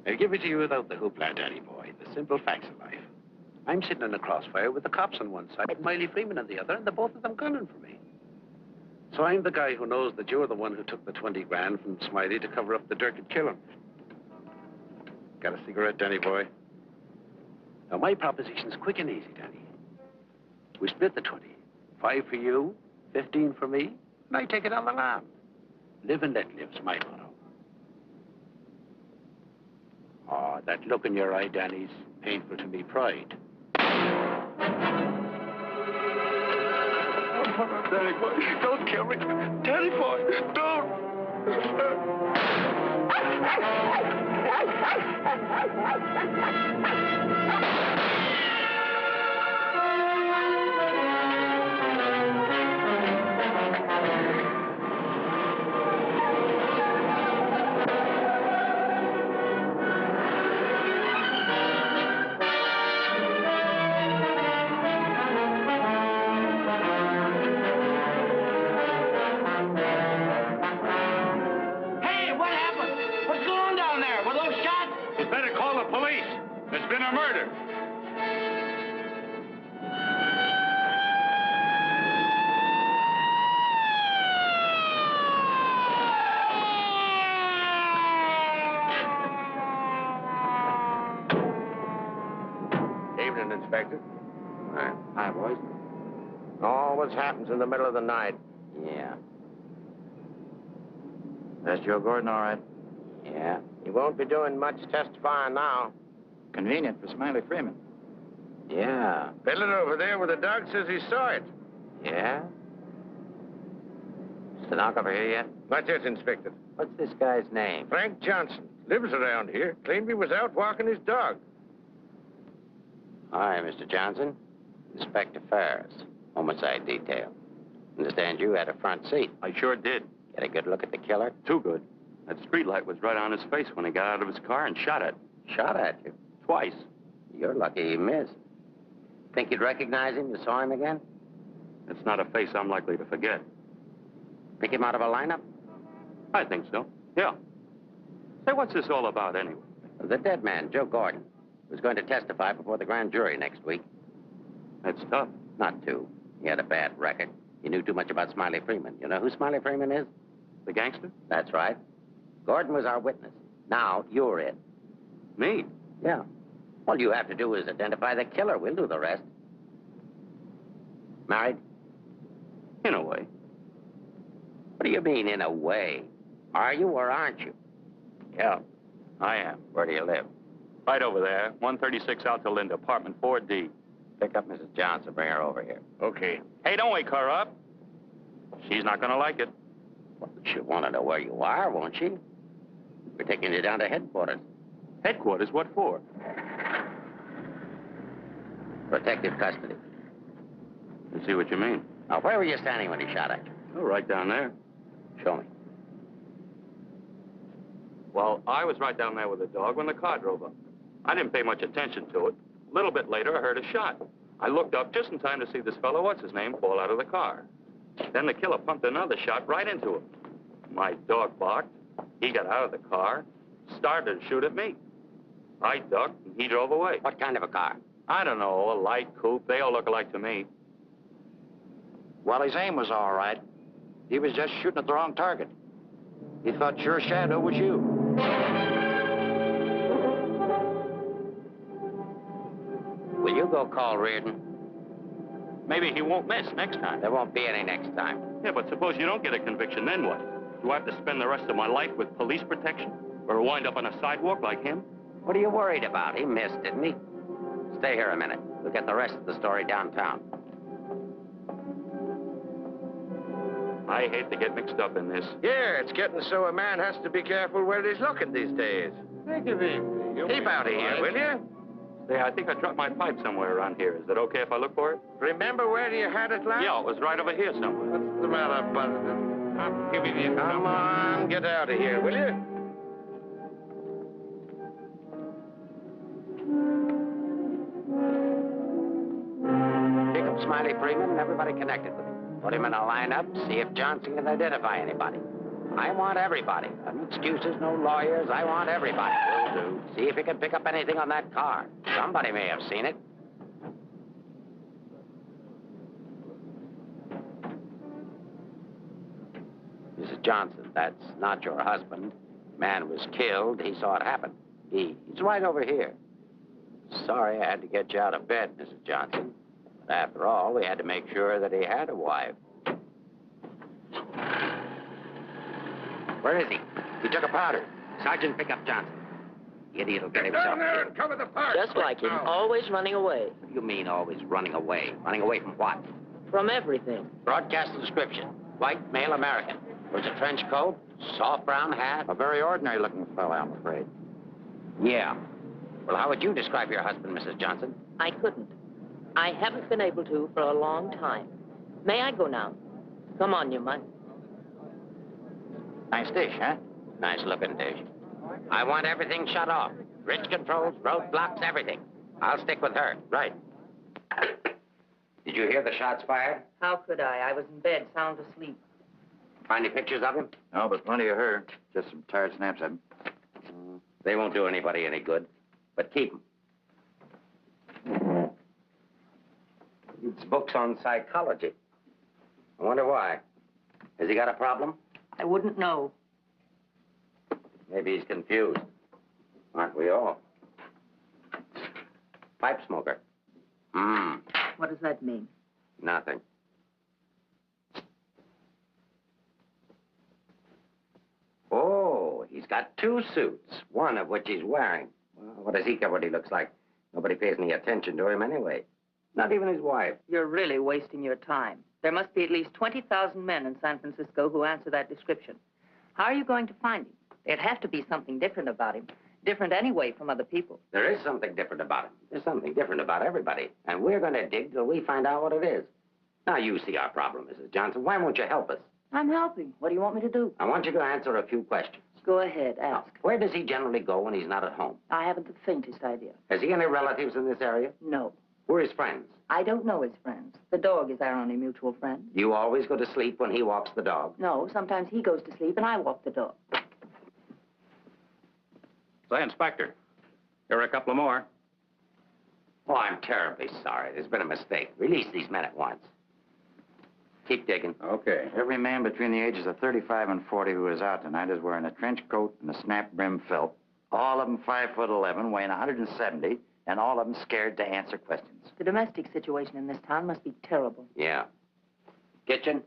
I'll give it to you without the hoopla, Danny boy. The simple facts of life. I'm sitting in a crossfire with the cops on one side and Miley Freeman on the other, and the both of them gunning for me. So I'm the guy who knows that you're the one who took the 20 grand from Smiley to cover up the dirt and kill him. Got a cigarette, Danny boy? Now, my proposition's quick and easy, Danny. We split the 20. 5 for you, 15 for me, and I take it on the lam. Live and let live's my motto. Oh, that look in your eye, Danny's painful to me pride. Oh, Danny boy, don't kill me. Danny boy, don't. There's been a murder. Evening, Inspector. Hi, boys. Always happens in the middle of the night. Yeah. That's Joe Gordon, all right? Yeah. He won't be doing much testifying now. Convenient for Smiley Freeman. Yeah. Fiddling over there where the dog says he saw it. Yeah? Stenographer here yet? Not yet, Inspector. What's this guy's name? Frank Johnson. Lives around here. Claimed he was out walking his dog. Hi, Mr. Johnson. Inspector Ferris. Homicide detail. Understand you had a front seat. I sure did. Get a good look at the killer? Too good. That streetlight was right on his face when he got out of his car and shot it. Shot at you? Twice. You're lucky he missed. Think you'd recognize him? You saw him again? It's not a face I'm likely to forget. Pick him out of a lineup? I think so. Yeah. Say, what's this all about anyway? The dead man, Joe Gordon, was going to testify before the grand jury next week. That's tough. Not too. He had a bad record. He knew too much about Smiley Freeman. You know who Smiley Freeman is? The gangster? That's right. Gordon was our witness. Now, you're it. Me? Yeah. All you have to do is identify the killer. We'll do the rest. Married? In a way. What do you mean, in a way? Are you or aren't you? Yeah, I am. Where do you live? Right over there, 136 Alta Linda, apartment 4D. Pick up Mrs. Johnson. Bring her over here. Okay. Hey, don't wake her up. She's not gonna like it. Well, she'll want to know where you are, won't she? We're taking you down to headquarters. Headquarters? What for? Protective custody. I see what you mean. Now, where were you standing when he shot at you? Oh, right down there. Show me. Well, I was right down there with the dog when the car drove up. I didn't pay much attention to it. A little bit later, I heard a shot. I looked up just in time to see this fellow, what's-his-name, fall out of the car. Then the killer pumped another shot right into him. My dog barked. He got out of the car, started to shoot at me. I ducked, and he drove away. What kind of a car? I don't know, a light coupe. They all look alike to me. Well, his aim was all right. He was just shooting at the wrong target. He thought your shadow was you. Will you go call Reardon? Maybe he won't miss next time. There won't be any next time. Yeah, but suppose you don't get a conviction, then what? Do I have to spend the rest of my life with police protection? Or wind up on a sidewalk like him? What are you worried about? He missed, didn't he? Stay here a minute. We'll get the rest of the story downtown. I hate to get mixed up in this. Yeah, it's getting so a man has to be careful where he's looking these days. Take it easy. Keep out of here, will you? Say, I think I dropped my pipe somewhere around here. Is it okay if I look for it? Remember where you had it last? Yeah, it was right over here somewhere. What's the matter, Buster? I'm giving you Come on, get out of here, will you? Pick up Smiley Freeman and everybody connected with him. Put him in a lineup, see if Johnson can identify anybody. I want everybody. No excuses, no lawyers. I want everybody. Will do. See if you can pick up anything on that car. Somebody may have seen it. Mrs. Johnson, that's not your husband. Man was killed. He saw it happen. He's right over here. Sorry I had to get you out of bed, Mrs. Johnson. But after all, we had to make sure that he had a wife. Where is he? He took a powder. Sergeant, pick up Johnson. The idiot will get himself Down there killed. and cover the park. Just like him, always running away. What do you mean always running away? Running away from what? From everything. Broadcast the description. White, male American. Wears a trench coat, soft brown hat. A very ordinary-looking fellow, I'm afraid. Yeah. Well, how would you describe your husband, Mrs. Johnson? I couldn't. I haven't been able to for a long time. May I go now? Come on, you might. Nice dish, huh? Nice-looking dish. I want everything shut off. Bridge controls, roadblocks, everything. I'll stick with her. Right. Did you hear the shots fired? How could I? I was in bed, sound asleep. Find any pictures of him? No, but plenty of her. Just some tired snaps of him. They won't do anybody any good. But keep them. It's books on psychology. I wonder why. Has he got a problem? I wouldn't know. Maybe he's confused. Aren't we all? Pipe smoker. What does that mean? Nothing. Oh, he's got 2 suits, one of which he's wearing. Well, what does he care what he looks like? Nobody pays any attention to him anyway. Not even his wife. You're really wasting your time. There must be at least 20,000 men in San Francisco who answer that description. How are you going to find him? There'd have to be something different about him. Different anyway from other people. There is something different about him. There's something different about everybody. And we're going to dig till we find out what it is. Now, you see our problem, Mrs. Johnson. Why won't you help us? I'm helping. What do you want me to do? I want you to answer a few questions. Go ahead, Now, ask. where does he generally go when he's not at home? I haven't the faintest idea. Has he any relatives in this area? No. Who are his friends? I don't know his friends. The dog is our only mutual friend. Do you always go to sleep when he walks the dog? No, sometimes he goes to sleep and I walk the dog. Say, Inspector, here are a couple of more. Oh, I'm terribly sorry. There's been a mistake. Release these men at once. Keep digging. Okay. Every man between the ages of 35 and 40 who is out tonight is wearing a trench coat and a snap brim felt. All of them 5'11", weighing 170, and all of them scared to answer questions. The domestic situation in this town must be terrible. Yeah. Kitchen?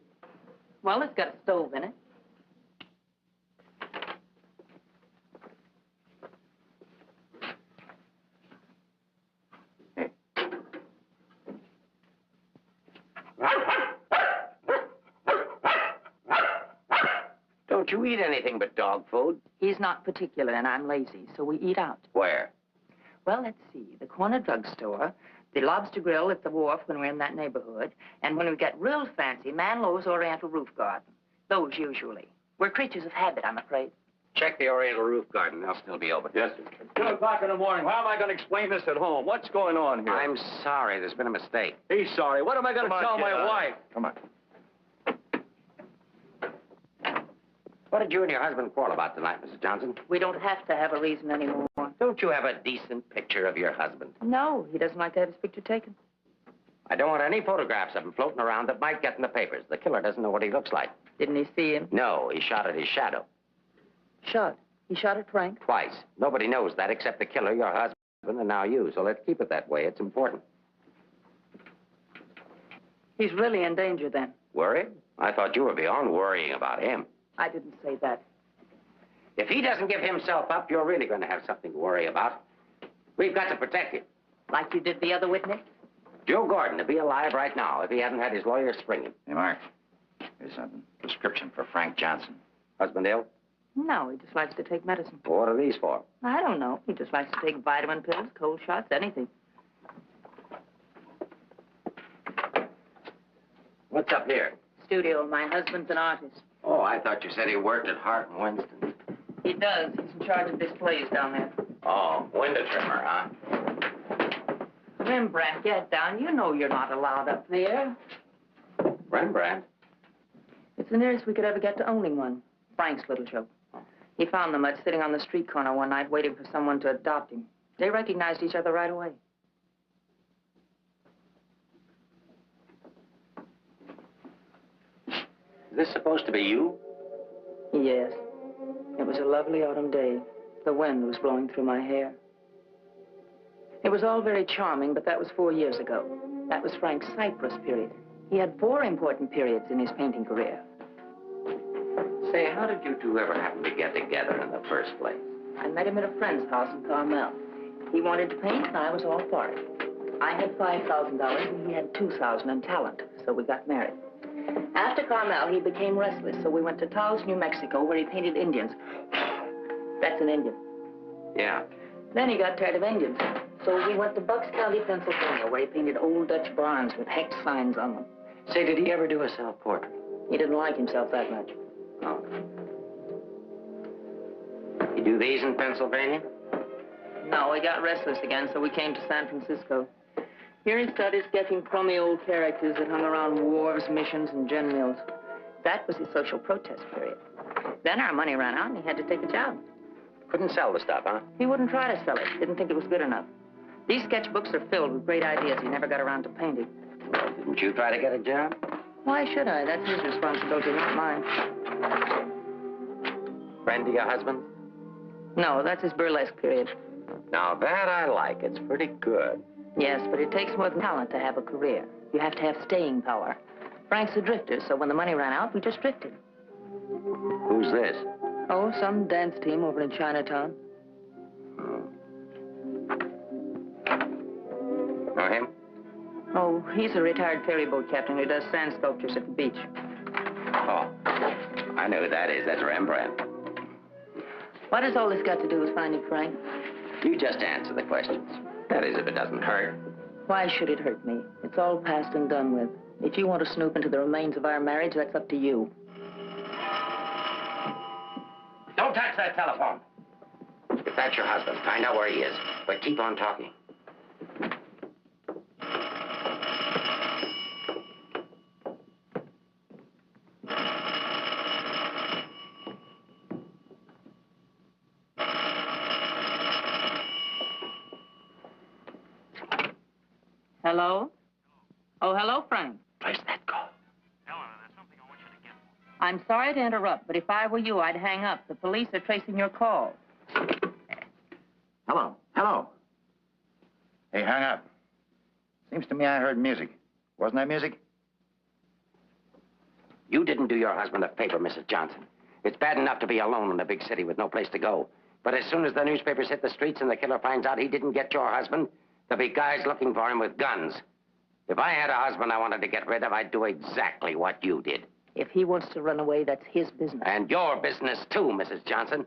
Well, it's got a stove in it. Don't you eat anything but dog food? He's not particular and I'm lazy, so we eat out. Where? Well, let's see. The corner drugstore, the lobster grill at the wharf when we're in that neighborhood, and when we get real fancy, Manlow's Oriental Roof Garden. Those usually. We're creatures of habit, I'm afraid. Check the Oriental Roof Garden. They'll still be open. Yes, sir. 2 o'clock in the morning. How am I going to explain this at home? What's going on here? I'm sorry. There's been a mistake. He's sorry. What am I going to tell my wife? Come on. What did you and your husband quarrel about tonight, Mrs. Johnson? We don't have to have a reason anymore. Don't you have a decent picture of your husband? No, he doesn't like to have his picture taken. I don't want any photographs of him floating around that might get in the papers. The killer doesn't know what he looks like. Didn't he see him? No, he shot at his shadow. Shot. He shot at Frank? Twice. Nobody knows that except the killer, your husband, and now you. So let's keep it that way. It's important. He's really in danger then. Worried? I thought you were beyond worrying about him. I didn't say that. If he doesn't give himself up, you're really going to have something to worry about. We've got to protect him. Like you did the other witness? Joe Gordon would be alive right now if he hadn't had his lawyer spring him. Hey, Mark. Here's something. Prescription for Frank Johnson. Husband ill? No, he just likes to take medicine. What are these for? I don't know. He just likes to take vitamin pills, cold shots, anything. What's up here? Studio. My husband's an artist. Oh, I thought you said he worked at Hart and Winston. He does. He's in charge of displays down there. Oh, window trimmer, huh? Rembrandt, get down. You know you're not allowed up there. Rembrandt? It's the nearest we could ever get to owning one. Frank's little joke. He found the mutt sitting on the street corner one night waiting for someone to adopt him. They recognized each other right away. Is this supposed to be you? Yes. It was a lovely autumn day. The wind was blowing through my hair. It was all very charming, but that was 4 years ago. That was Frank's Cyprus period. He had 4 important periods in his painting career. Say, how did you two ever happen to get together in the first place? I met him at a friend's house in Carmel. He wanted to paint, and I was all for it. I had $5,000, and he had $2,000 in talent, so we got married. After Carmel, he became restless, so we went to Taos, New Mexico, where he painted Indians. That's an Indian. Yeah. Then he got tired of Indians, so we went to Bucks County, Pennsylvania, where he painted old Dutch barns with hex signs on them. Say, did he ever do a self-portrait? He didn't like himself that much. Oh. You do these in Pennsylvania? No, he got restless again, so we came to San Francisco. Here he started sketching crummy old characters that hung around wharves, missions, and gin mills. That was his social protest period. Then our money ran out, and he had to take a job. Couldn't sell the stuff, huh? He wouldn't try to sell it. Didn't think it was good enough. These sketchbooks are filled with great ideas he never got around to painting. Well, didn't you try to get a job? Why should I? That's his responsibility, not mine. Friend of your husband? No, that's his burlesque period. Now, that I like. It's pretty good. Yes, but it takes more than talent to have a career. You have to have staying power. Frank's a drifter, so when the money ran out, we just drifted. Who's this? Oh, some dance team over in Chinatown. Know him? Oh, he's a retired ferry boat captain who does sand sculptures at the beach. Oh, I know who that is. That's Rembrandt. What has all this got to do with finding Frank? You just answer the questions. That is, if it doesn't hurt. Why should it hurt me? It's all past and done with. If you want to snoop into the remains of our marriage, that's up to you. Don't touch that telephone. If that's your husband, find out where he is. But keep on talking. Hello? Oh, hello, Frank. Place that call. I'm sorry to interrupt, but if I were you, I'd hang up. The police are tracing your call. Hello. Hello. Hey, hang up. Seems to me I heard music. Wasn't that music? You didn't do your husband a favor, Mrs. Johnson. It's bad enough to be alone in a big city with no place to go. But as soon as the newspapers hit the streets and the killer finds out he didn't get your husband, there'll be guys looking for him with guns. If I had a husband I wanted to get rid of, I'd do exactly what you did. If he wants to run away, that's his business. And your business, too, Mrs. Johnson.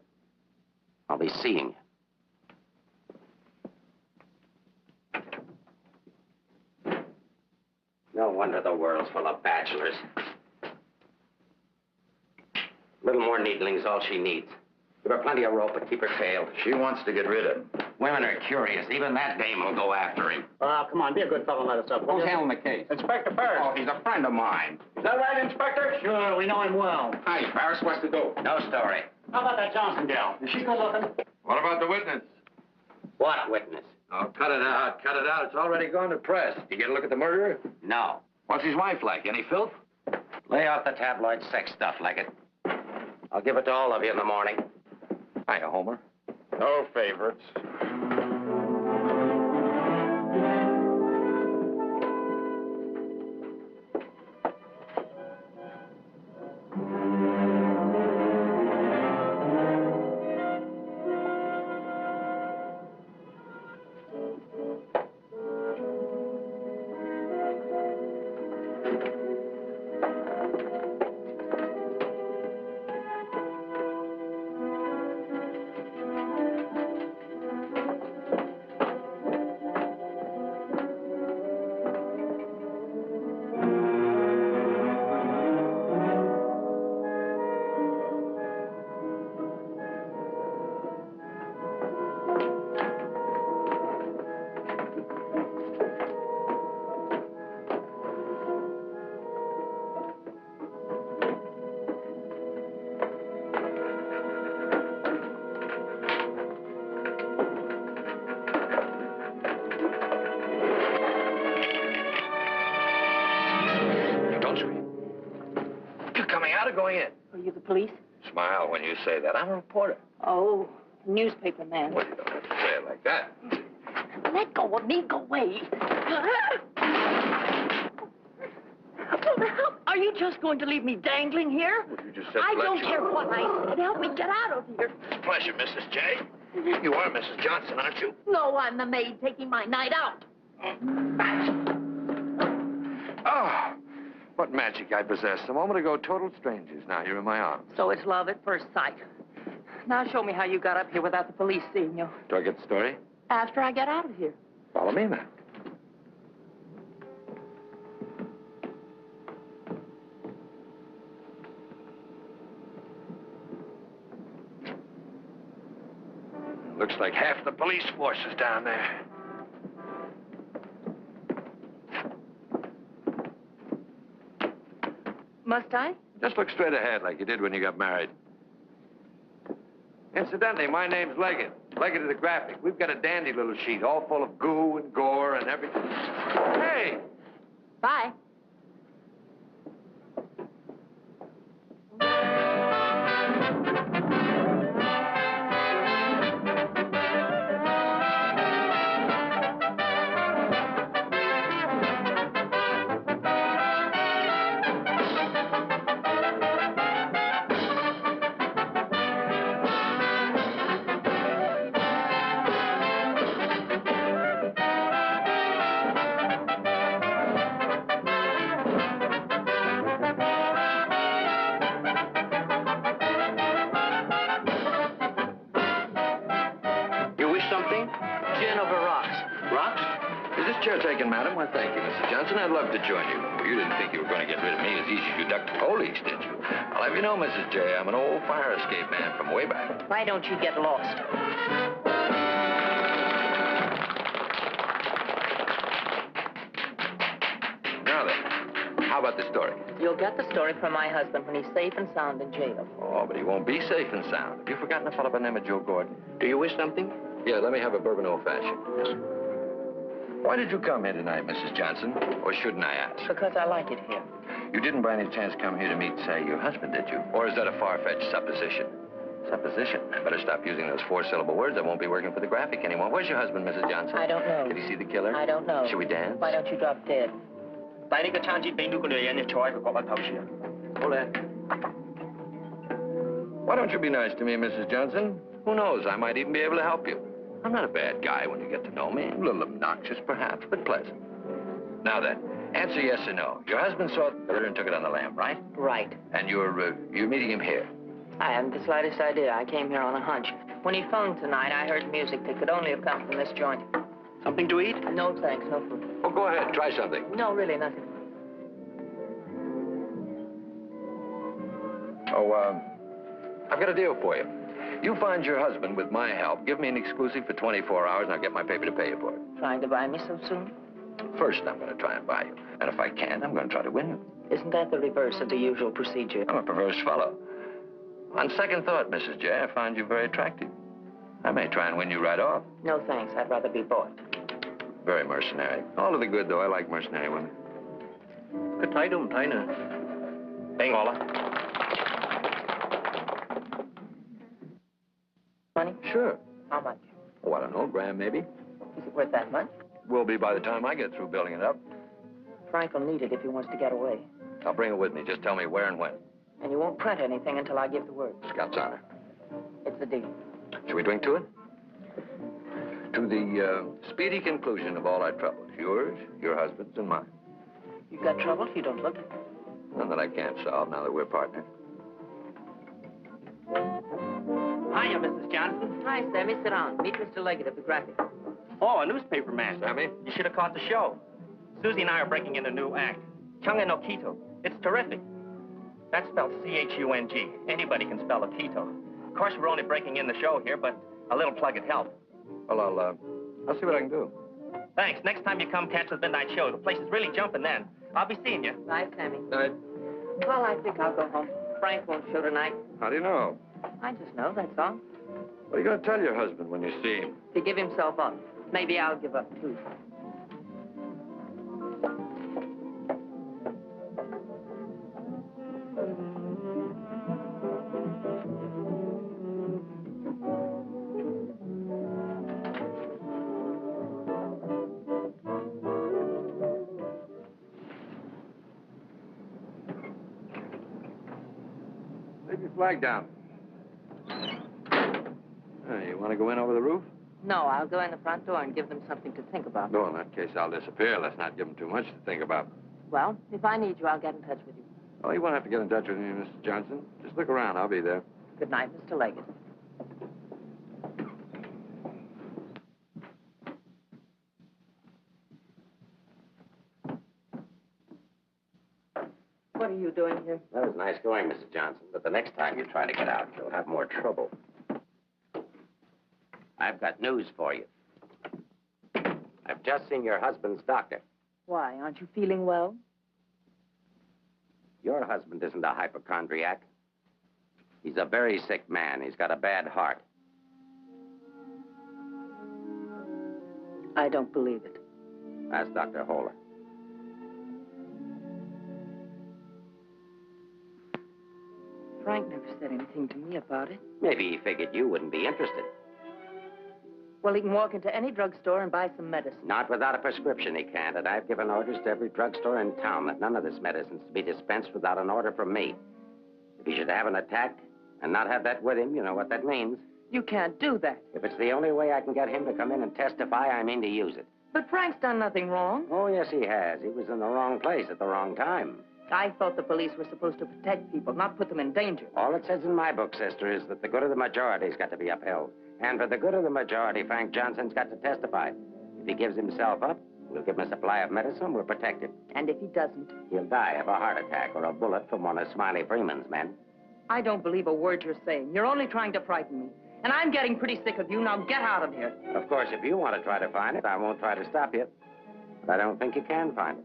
I'll be seeing you. No wonder the world's full of bachelors. A little more needling's all she needs. Give her plenty of rope, but keep her tailed. She wants to get rid of him. Women are curious. Even that dame will go after him. Come on, be a good fellow and let us up. Who's handling the case? Inspector Ferris. Oh, he's a friend of mine. Is that right, Inspector? Sure, we know him well. Hi, Paris, what's the dope? No story. How about that Johnson gal? Is she good looking? What about the witness? What witness? Oh, cut it out, cut it out. It's already gone to press. You get a look at the murderer? No. What's his wife like? Any filth? Lay off the tabloid sex stuff like it. I'll give it to all of you in the morning. Hiya, Homer. No favorites. the police? Smile when you say that. I'm a reporter. Oh, newspaper man. Well, you don't have to say it like that. Let go of me. Go away. Are you just going to leave me dangling here? Well, you just said I let don't you- care what I said. Help me get out of here. It's a pleasure, Mrs. J. You are Mrs. Johnson, aren't you? No, I'm the maid taking my night out. Oh, what magic I possessed. A moment ago, total strangers. Now you're in my arms. So it's love at first sight. Now show me how you got up here without the police seeing you. Do I get the story? After I get out of here. Follow me, then. Looks like half the police force is down there. Must I? Just look straight ahead like you did when you got married. Incidentally, my name's Leggett. Leggett of the Graphic. We've got a dandy little sheet, all full of goo and gore and everything. Hey! Bye. Chair taken, madam. Well, thank you, Mrs. Johnson. I'd love to join you. Well, you didn't think you were going to get rid of me as easy as you ducked the police, did you? I'll have you know, Mrs. J, I'm an old fire escape man from way back. Why don't you get lost? Now then, how about the story? You'll get the story from my husband when he's safe and sound in jail. Oh, but he won't be safe and sound. Have you forgotten a fellow by the name of Joe Gordon? Do you wish something? Yeah, let me have a bourbon old-fashioned. Yes, sir. Why did you come here tonight, Mrs. Johnson? Or shouldn't I ask? Because I like it here. You didn't by any chance come here to meet, say, your husband, did you? Or is that a far-fetched supposition? Supposition? I better stop using those four-syllable words. I won't be working for the Graphic anymore. Where's your husband, Mrs. Johnson? I don't know. Did he see the killer? I don't know. Should we dance? Why don't you drop dead? Hold that. Why don't you be nice to me, Mrs. Johnson? Who knows? I might even be able to help you. I'm not a bad guy when you get to know me. A little obnoxious, perhaps, but pleasant. Now then, answer yes or no. Your husband saw the killer and took it on the lam, right? Right. And you're meeting him here? I haven't the slightest idea. I came here on a hunch. When he phoned tonight, I heard music that could only have come from this joint. Something to eat? No, thanks. No food. Well, go ahead. Try something. No, really, nothing. Oh, I've got a deal for you. You find your husband with my help. Give me an exclusive for 24 hours, and I'll get my paper to pay you for it. Trying to buy me so soon? First, I'm going to try and buy you. And if I can't, I'm going to try to win you. Isn't that the reverse of the usual procedure? I'm a perverse fellow. On second thought, Mrs. J, I find you very attractive. I may try and win you right off. No, thanks. I'd rather be bought. Very mercenary. All of the good, though. I like mercenary women. Cứ thấy đúng thấy nè. Đây ngồi là. Money? Sure. How much? Oh, I don't know, grand maybe. Is it worth that much? Will be by the time I get through building it up. Frank will need it if he wants to get away. I'll bring it with me. Just tell me where and when. And you won't print anything until I give the word. Scout's honor. It's the deal. Shall we drink to it? To the speedy conclusion of all our troubles. Yours, your husband's, and mine. You've got trouble? You don't look it. None that I can't solve now that we're partners. Hiya, Mrs. Johnson. Hi, Sammy. Sit down. Meet Mr. Leggett of the Graphic. Oh, a newspaper man. Sammy? You should have caught the show. Susie and I are breaking in a new act. Chunga no Quito. It's terrific. That's spelled C-H-U-N-G. Anybody can spell a Quito. Of course, we're only breaking in the show here, but a little plug would help. Well, I'll see what I can do. Thanks. Next time you come catch the midnight show, the place is really jumping then. I'll be seeing you. Bye, Sammy. Night. Well, I think I'll go home. Frank won't show tonight. How do you know? I just know, that's all. What are you going to tell your husband when you see him? To give himself up. Maybe I'll give up, too. Leave your flag down. You want to go in over the roof? No, I'll go in the front door and give them something to think about. No, in that case, I'll disappear. Let's not give them too much to think about. Well, if I need you, I'll get in touch with you. Oh, you won't have to get in touch with me, Mr. Johnson. Just look around. I'll be there. Good night, Mr. Leggett. What are you doing here? That was nice going, Mrs. Johnson, but the next time you try to get out, you'll have more trouble. I've got news for you. I've just seen your husband's doctor. Why, aren't you feeling well? Your husband isn't a hypochondriac. He's a very sick man. He's got a bad heart. I don't believe it. Ask Dr. Holler. Frank never said anything to me about it. Maybe he figured you wouldn't be interested. Well, he can walk into any drugstore and buy some medicine. Not without a prescription, he can't. And I've given orders to every drugstore in town that none of this medicine's to be dispensed without an order from me. If he should have an attack and not have that with him, you know what that means. You can't do that. If it's the only way I can get him to come in and testify, I mean to use it. But Frank's done nothing wrong. Oh, yes, he has. He was in the wrong place at the wrong time. I thought the police were supposed to protect people, not put them in danger. All it says in my book, sister, is that the good of the majority's got to be upheld. And for the good of the majority, Frank Johnson's got to testify. If he gives himself up, we'll give him a supply of medicine, we'll protect him. And if he doesn't? He'll die of a heart attack or a bullet from one of Smiley Freeman's men. I don't believe a word you're saying. You're only trying to frighten me. And I'm getting pretty sick of you. Now get out of here. Of course, if you want to try to find it, I won't try to stop you. But I don't think you can find it.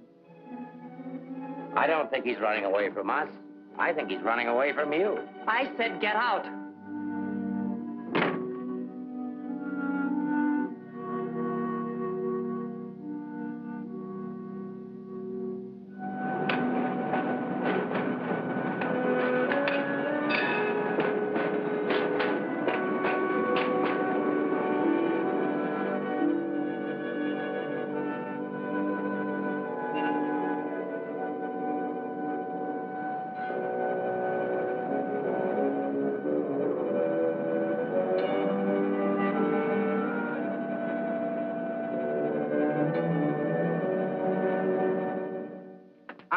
I don't think he's running away from us. I think he's running away from you. I said get out.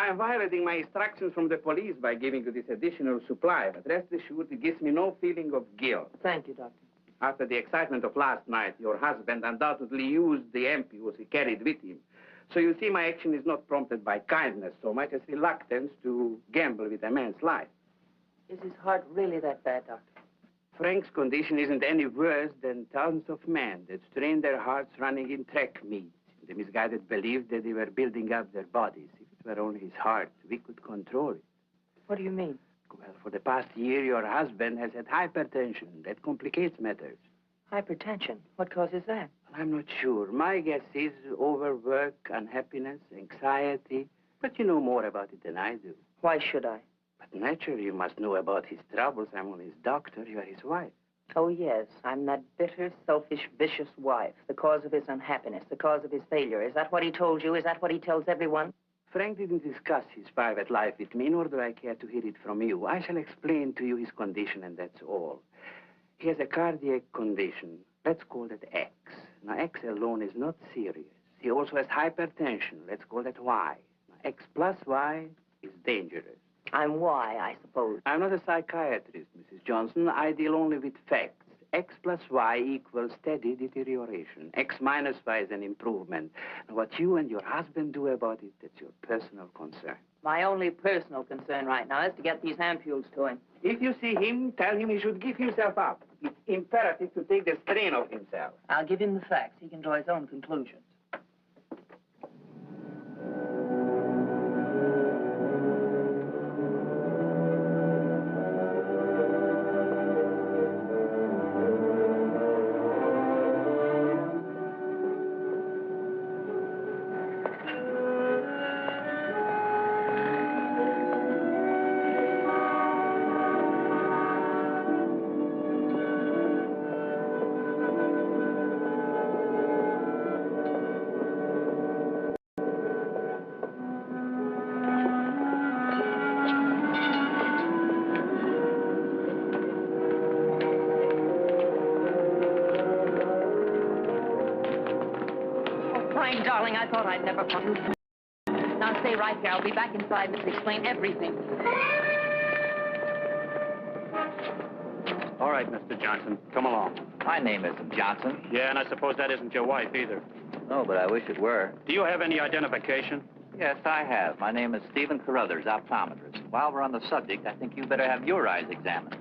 I am violating my instructions from the police by giving you this additional supply, but rest assured it gives me no feeling of guilt. Thank you, Doctor. After the excitement of last night, your husband undoubtedly used the ampoules he carried with him. So you see, my action is not prompted by kindness so much as reluctance to gamble with a man's life. Is his heart really that bad, Doctor? Frank's condition isn't any worse than thousands of men that strain their hearts running in track meets. The misguided believed that they were building up their bodies. If it were only his heart, we could control it. What do you mean? Well, for the past year, your husband has had hypertension. That complicates matters. Hypertension. What causes that? I'm not sure. My guess is overwork, unhappiness, anxiety. But you know more about it than I do. Why should I? But naturally, you must know about his troubles. I'm only his doctor. You are his wife. Oh, yes. I'm that bitter, selfish, vicious wife. The cause of his unhappiness, the cause of his failure. Is that what he told you? Is that what he tells everyone? Frank didn't discuss his private life with me, nor do I care to hear it from you. I shall explain to you his condition, and that's all. He has a cardiac condition. Let's call that X. Now, X alone is not serious. He also has hypertension. Let's call that Y. Now, X plus Y is dangerous. I'm Y, I suppose. I'm not a psychiatrist, Mrs. Johnson. I deal only with facts. X plus Y equals steady deterioration. X minus Y is an improvement. Now, what you and your husband do about it, that's your personal concern. My only personal concern right now is to get these ampoules to him. If you see him, tell him he should give himself up. It's imperative to take the strain off himself. I'll give him the facts. He can draw his own conclusions. darling, I thought I'd never find you. Now stay right here. I'll be back in 5 minutes to explain everything. All right, Mr. Johnson, come along. My name isn't Johnson. Yeah, and I suppose that isn't your wife either. No, but I wish it were. Do you have any identification? Yes, I have. My name is Stephen Carruthers, optometrist. While we're on the subject, I think you better have your eyes examined.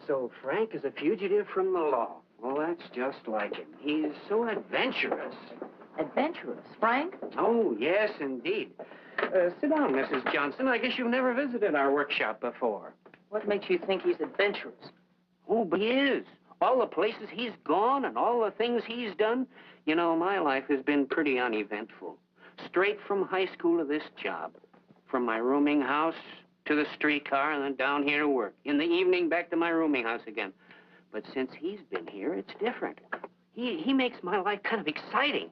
So Frank is a fugitive from the law. Well, that's just like him. He's so adventurous. Adventurous, Frank? Oh, yes, indeed. Sit down, Mrs. Johnson. I guess you've never visited our workshop before. What makes you think he's adventurous? Oh, but he is. All the places he's gone and all the things he's done. You know, my life has been pretty uneventful. Straight from high school to this job. From my rooming house to the streetcar and then down here to work. In the evening, back to my rooming house again. But since he's been here, it's different. He makes my life kind of exciting.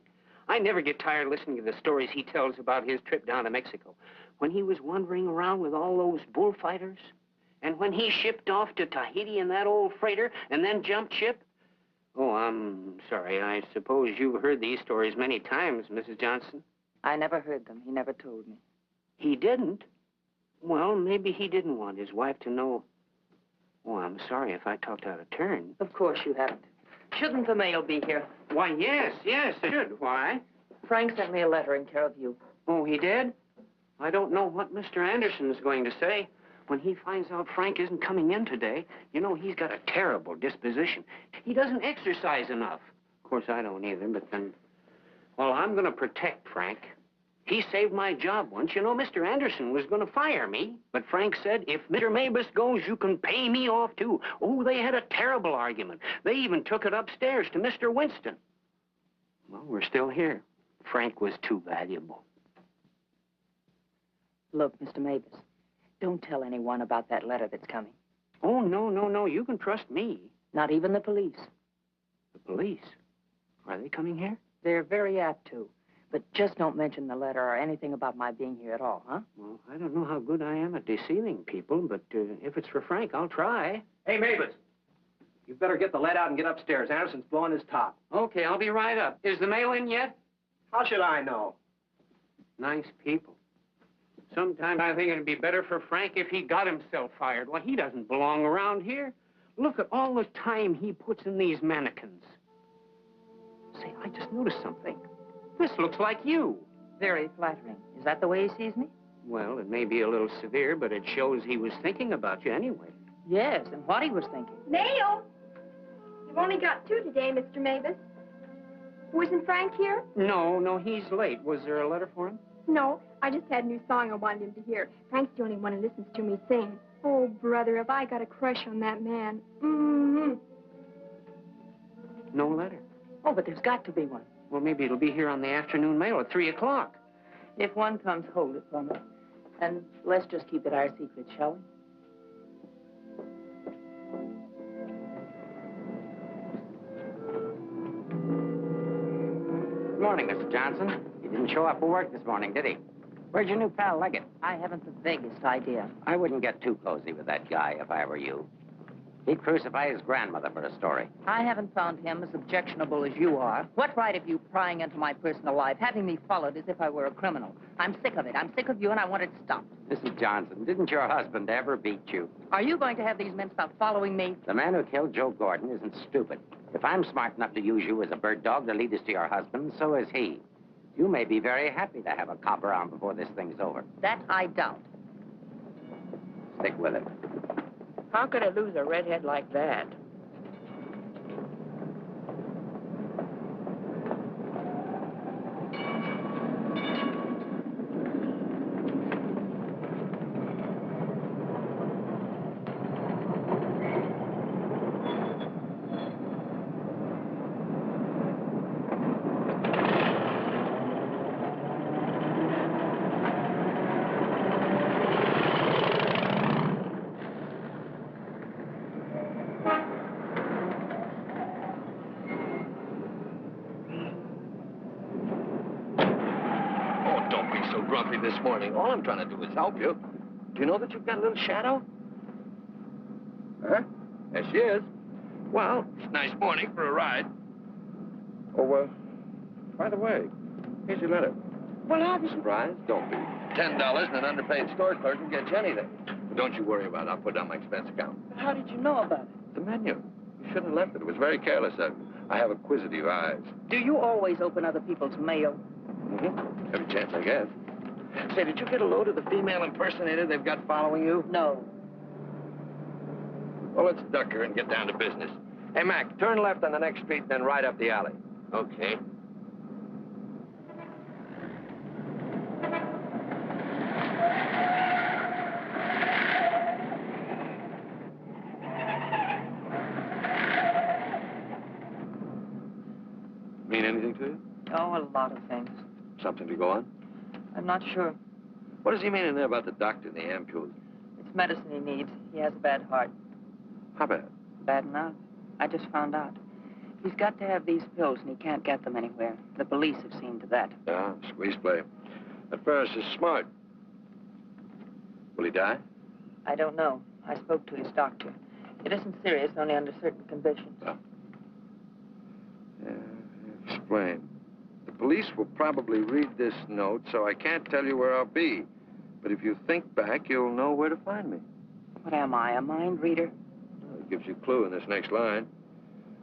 I never get tired listening to the stories he tells about his trip down to Mexico. When he was wandering around with all those bullfighters. And when he shipped off to Tahiti in that old freighter and then jumped ship. Oh, I'm sorry. I suppose you've heard these stories many times, Mrs. Johnson. I never heard them. He never told me. He didn't? Well, maybe he didn't want his wife to know. Oh, I'm sorry if I talked out of turn. Of course you haven't. Shouldn't the mail be here? Why, yes, it should. Why? Frank sent me a letter in care of you. Oh, he did? I don't know what Mr. Anderson is going to say. When he finds out Frank isn't coming in today, you know, he's got a terrible disposition. He doesn't exercise enough. Of course, I don't either, but then... Well, I'm going to protect Frank. He saved my job once. You know, Mr. Anderson was going to fire me. But Frank said, if Mr. Mabus goes, you can pay me off, too. Oh, they had a terrible argument. They even took it upstairs to Mr. Winston. Well, we're still here. Frank was too valuable. Look, Mr. Mavis, don't tell anyone about that letter that's coming. Oh, no. You can trust me. Not even the police. The police? Are they coming here? They're very apt to. But just don't mention the letter or anything about my being here at all, huh? Well, I don't know how good I am at deceiving people, but if it's for Frank, I'll try. Hey, Mavis, you better get the lead out and get upstairs. Anderson's blowing his top. Okay, I'll be right up. Is the mail in yet? How should I know? Nice people. Sometimes I think it'd be better for Frank if he got himself fired. Well, he doesn't belong around here. Look at all the time he puts in these mannequins. Say, I just noticed something. This looks like you. Very flattering. Is that the way he sees me? Well, it may be a little severe, but it shows he was thinking about you anyway. Yes, and what he was thinking. Mail? You've only got 2 today, Mr. Mavis. Wasn't Frank here? No, he's late. Was there a letter for him? No, I just had a new song I wanted him to hear. Frank's the only one who listens to me sing. Oh, brother, have I got a crush on that man. Mm-hmm. No letter. Oh, but there's got to be one. Well, maybe it'll be here on the afternoon mail at 3 o'clock. If one comes, hold it for me. And let's just keep it our secret, shall we? Good morning, Mr. Johnson. He didn't show up for work this morning, did he? Where's your new pal, Leggett? I haven't the vaguest idea. I wouldn't get too cozy with that guy if I were you. He'd crucify his grandmother for a story. I haven't found him as objectionable as you are. What right have you prying into my personal life, having me followed as if I were a criminal? I'm sick of it. I'm sick of you, and I want it stopped. Mrs. Johnson, didn't your husband ever beat you? Are you going to have these men stop following me? The man who killed Joe Gordon isn't stupid. If I'm smart enough to use you as a bird dog to lead us to your husband, so is he. You may be very happy to have a cop around before this thing's over. That I doubt. Stick with it. How could I lose a redhead like that? me this morning. All I'm trying to do is help you. Do you know that you've got a little shadow? Huh? There she is. Well, it's a nice morning for a ride. Oh, by the way, here's your letter. Well, I'll be surprised. Don't be. $10 and an underpaid store clerk will get you anything. But don't you worry about it. I'll put it on my expense account. But how did you know about it? The menu. You shouldn't have left it. It was very careless of you. I have acquisitive eyes. Do you always open other people's mail? Mm-hmm. Every chance I get. Say, did you get a load of the female impersonator they've got following you? No. Well, let's duck her and get down to business. Hey, Mac, turn left on the next street and then right up the alley. Okay. Mean anything to you? Oh, a lot of things. Something to go on? I'm not sure. What does he mean in there about the doctor and the ampules? It's medicine he needs. He has a bad heart. How bad? Bad enough. I just found out. He's got to have these pills, and he can't get them anywhere. The police have seen to that. Yeah, squeeze play. That Ferris is smart. Will he die? I don't know. I spoke to his doctor. It isn't serious, only under certain conditions. Oh. Yeah, explain. The police will probably read this note, so I can't tell you where I'll be. But if you think back, you'll know where to find me. What am I, a mind reader? Well, it gives you a clue in this next line.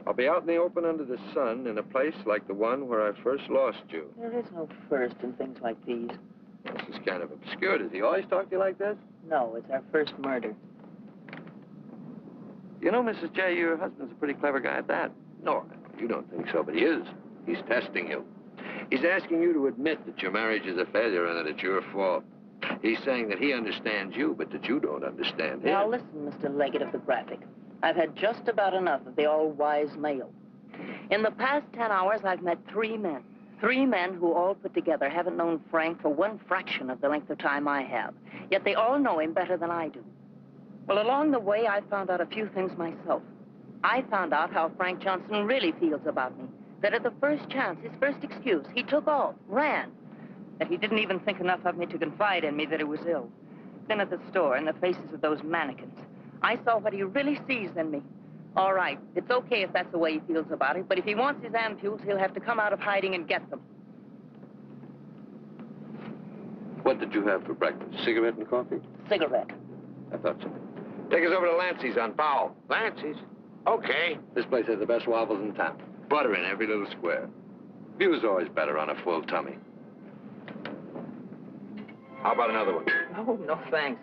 I'll be out in the open under the sun in a place like the one where I first lost you. There is no first in things like these. This is kind of obscure. Does he always talk to you like this? No, it's our first murder. You know, Mrs. J., your husband's a pretty clever guy at that. No, you don't think so, but he is. He's testing you. He's asking you to admit that your marriage is a failure and that it's your fault. He's saying that he understands you, but that you don't understand him. Now, listen, Mr. Leggett of the Graphic. I've had just about enough of the all-wise male. In the past 10 hours, I've met 3 men. 3 men who all put together haven't known Frank for one fraction of the length of time I have. Yet they all know him better than I do. Well, along the way, I found out a few things myself. I found out how Frank Johnson really feels about me. That at the first chance, his first excuse, he took off, ran. That he didn't even think enough of me to confide in me that he was ill. Then at the store, in the faces of those mannequins, I saw what he really sees in me. All right, it's okay if that's the way he feels about it, but if he wants his ampules, he'll have to come out of hiding and get them. What did you have for breakfast? Cigarette and coffee? Cigarette. I thought so. Take us over to Lancey's on Powell. Lancey's? Okay. This place has the best waffles in town. Butter in every little square. View's always better on a full tummy. How about another one? Oh, no, thanks.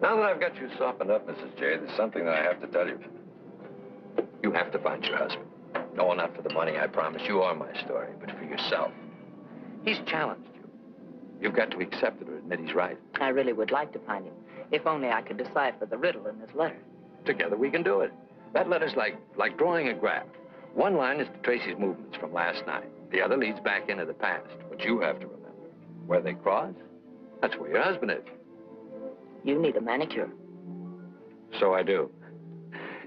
Now that I've got you softened up, Mrs. J., there's something that I have to tell you. You have to find your husband. No, not for the money, I promise you, or my story, but for yourself. He's challenged you. You've got to accept it or admit he's right. I really would like to find him, if only I could decipher the riddle in this letter. Together we can do it. That letter's like drawing a graph. One line is to trace his movements from last night. The other leads back into the past. What you have to remember, where they cross, that's where your husband is. You need a manicure. So I do.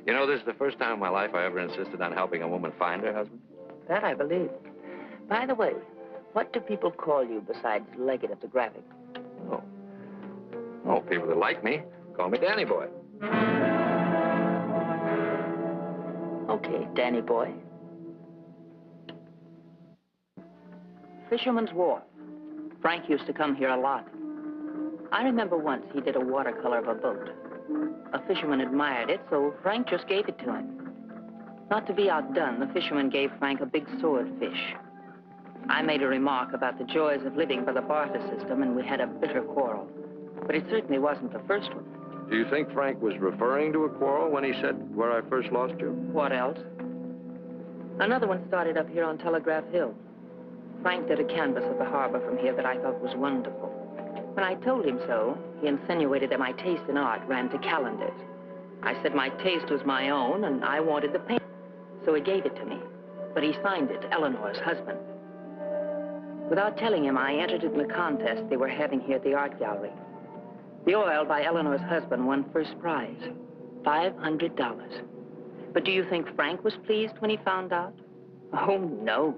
You know, this is the first time in my life I ever insisted on helping a woman find her husband. That I believe. By the way, what do people call you besides Leggett of the Graphic? Oh, people that like me call me Danny Boy. Okay, Danny Boy. Fisherman's Wharf. Frank used to come here a lot. I remember once he did a watercolor of a boat. A fisherman admired it, so Frank just gave it to him. Not to be outdone, the fisherman gave Frank a big swordfish. I made a remark about the joys of living by the barter system, and we had a bitter quarrel. But it certainly wasn't the first one. Do you think Frank was referring to a quarrel when he said, where I first lost you? What else? Another one started up here on Telegraph Hill. Frank did a canvas of the harbor from here that I thought was wonderful. When I told him so, he insinuated that my taste in art ran to calendars. I said my taste was my own, and I wanted the paint. So he gave it to me. But he signed it, Eleanor's husband. Without telling him, I entered it in the contest they were having here at the art gallery. The oil by Eleanor's husband won first prize, $500. But do you think Frank was pleased when he found out? Oh, no.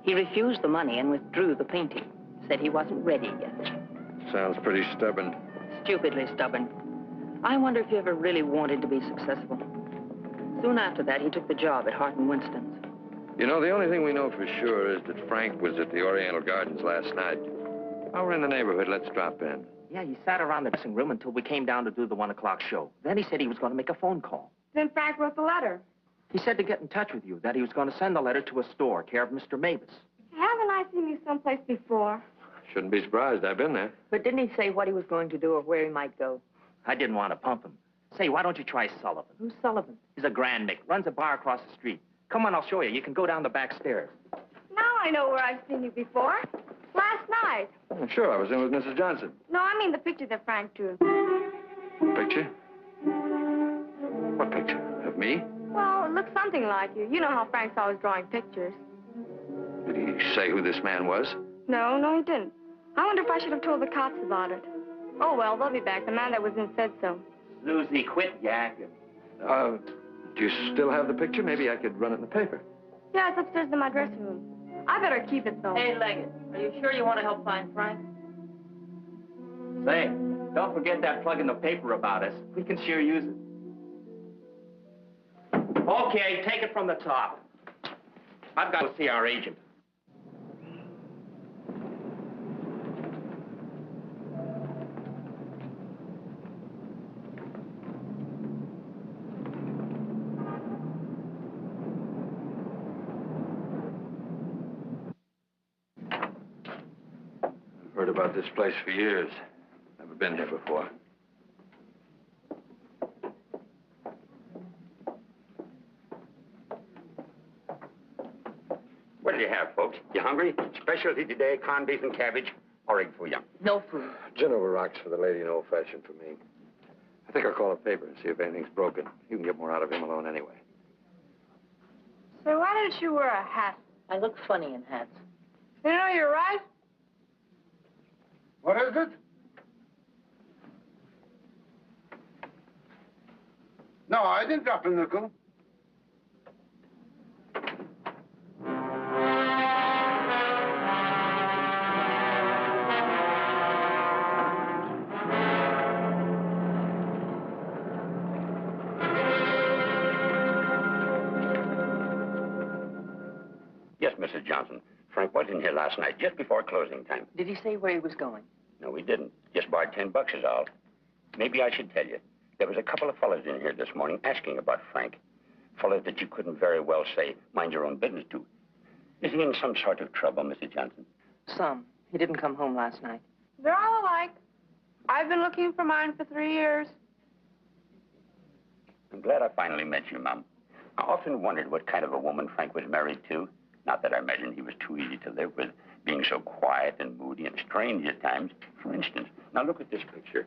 He refused the money and withdrew the painting, Said he wasn't ready yet. Sounds pretty stubborn. Stupidly stubborn. I wonder if he ever really wanted to be successful. Soon after that, he took the job at Hart and Winston's. You know, the only thing we know for sure is that Frank was at the Oriental Gardens last night. While we're in the neighborhood, let's drop in. Yeah, he sat around the dressing room until we came down to do the 1 o'clock show. Then he said he was going to make a phone call. Then Frank wrote the letter. He said to get in touch with you, that he was going to send the letter to a store, care of Mr. Mavis. Haven't I seen you someplace before? Shouldn't be surprised. I've been there. But didn't he say what he was going to do or where he might go? I didn't want to pump him. Say, why don't you try Sullivan? Who's Sullivan? He's a grand Mick, runs a bar across the street. Come on, I'll show you. You can go down the back stairs. Now I know where I've seen you before. Last night. Oh, sure, I was in with Mrs. Johnson. No, I mean the picture that Frank drew. Picture? What picture? Of me? Well, it looks something like you. You know how Frank's always drawing pictures. Did he say who this man was? No, he didn't. I wonder if I should have told the cops about it. Oh, well, they'll be back. The man that was in said so. Susie, quit yakking. Do you still have the picture? Maybe I could run it in the paper. Yeah, it's upstairs in my dressing room. I better keep it, though. Hey, Leggett, are you sure you want to help find Frank? Say, don't forget that plug in the paper about us. We can sure use it. Okay, take it from the top. I've got to see our agent. Heard about this place for years. Never been here before. What do you have, folks? You hungry? Specialty today, corned beef and cabbage, or egg for you? No food. Gin over rocks for the lady and old-fashioned for me. I think I'll call a paper and see if anything's broken. You can get more out of him alone anyway. So why didn't you wear a hat? I look funny in hats. You know, you're right. What is it? No, I didn't drop a nickel. Yes, Mrs. Johnson. Frank was in here last night, just before closing time. Did he say where he was going? No, he didn't. Just borrowed $10 is all. Maybe I should tell you. There was a couple of fellas in here this morning asking about Frank. Fellas that you couldn't very well say, mind your own business to. Is he in some sort of trouble, Mrs. Johnson? Some. He didn't come home last night. They're all alike. I've been looking for mine for 3 years. I'm glad I finally met you, Mom. I often wondered what kind of a woman Frank was married to. Not that I imagined he was too easy to live with, being so quiet and moody and strange at times. For instance, now look at this picture.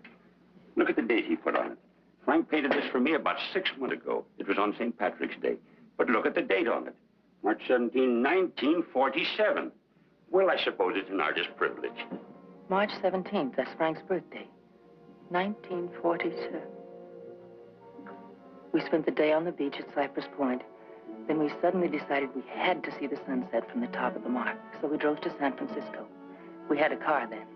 Look at the date he put on it. Frank painted this for me about 6 months ago. It was on St. Patrick's Day. But look at the date on it. March 17, 1947. Well, I suppose it's an artist's privilege. March 17th, that's Frank's birthday. 1947. We spent the day on the beach at Cypress Point. Then we suddenly decided we had to see the sunset from the top of the mark. So we drove to San Francisco. We had a car then.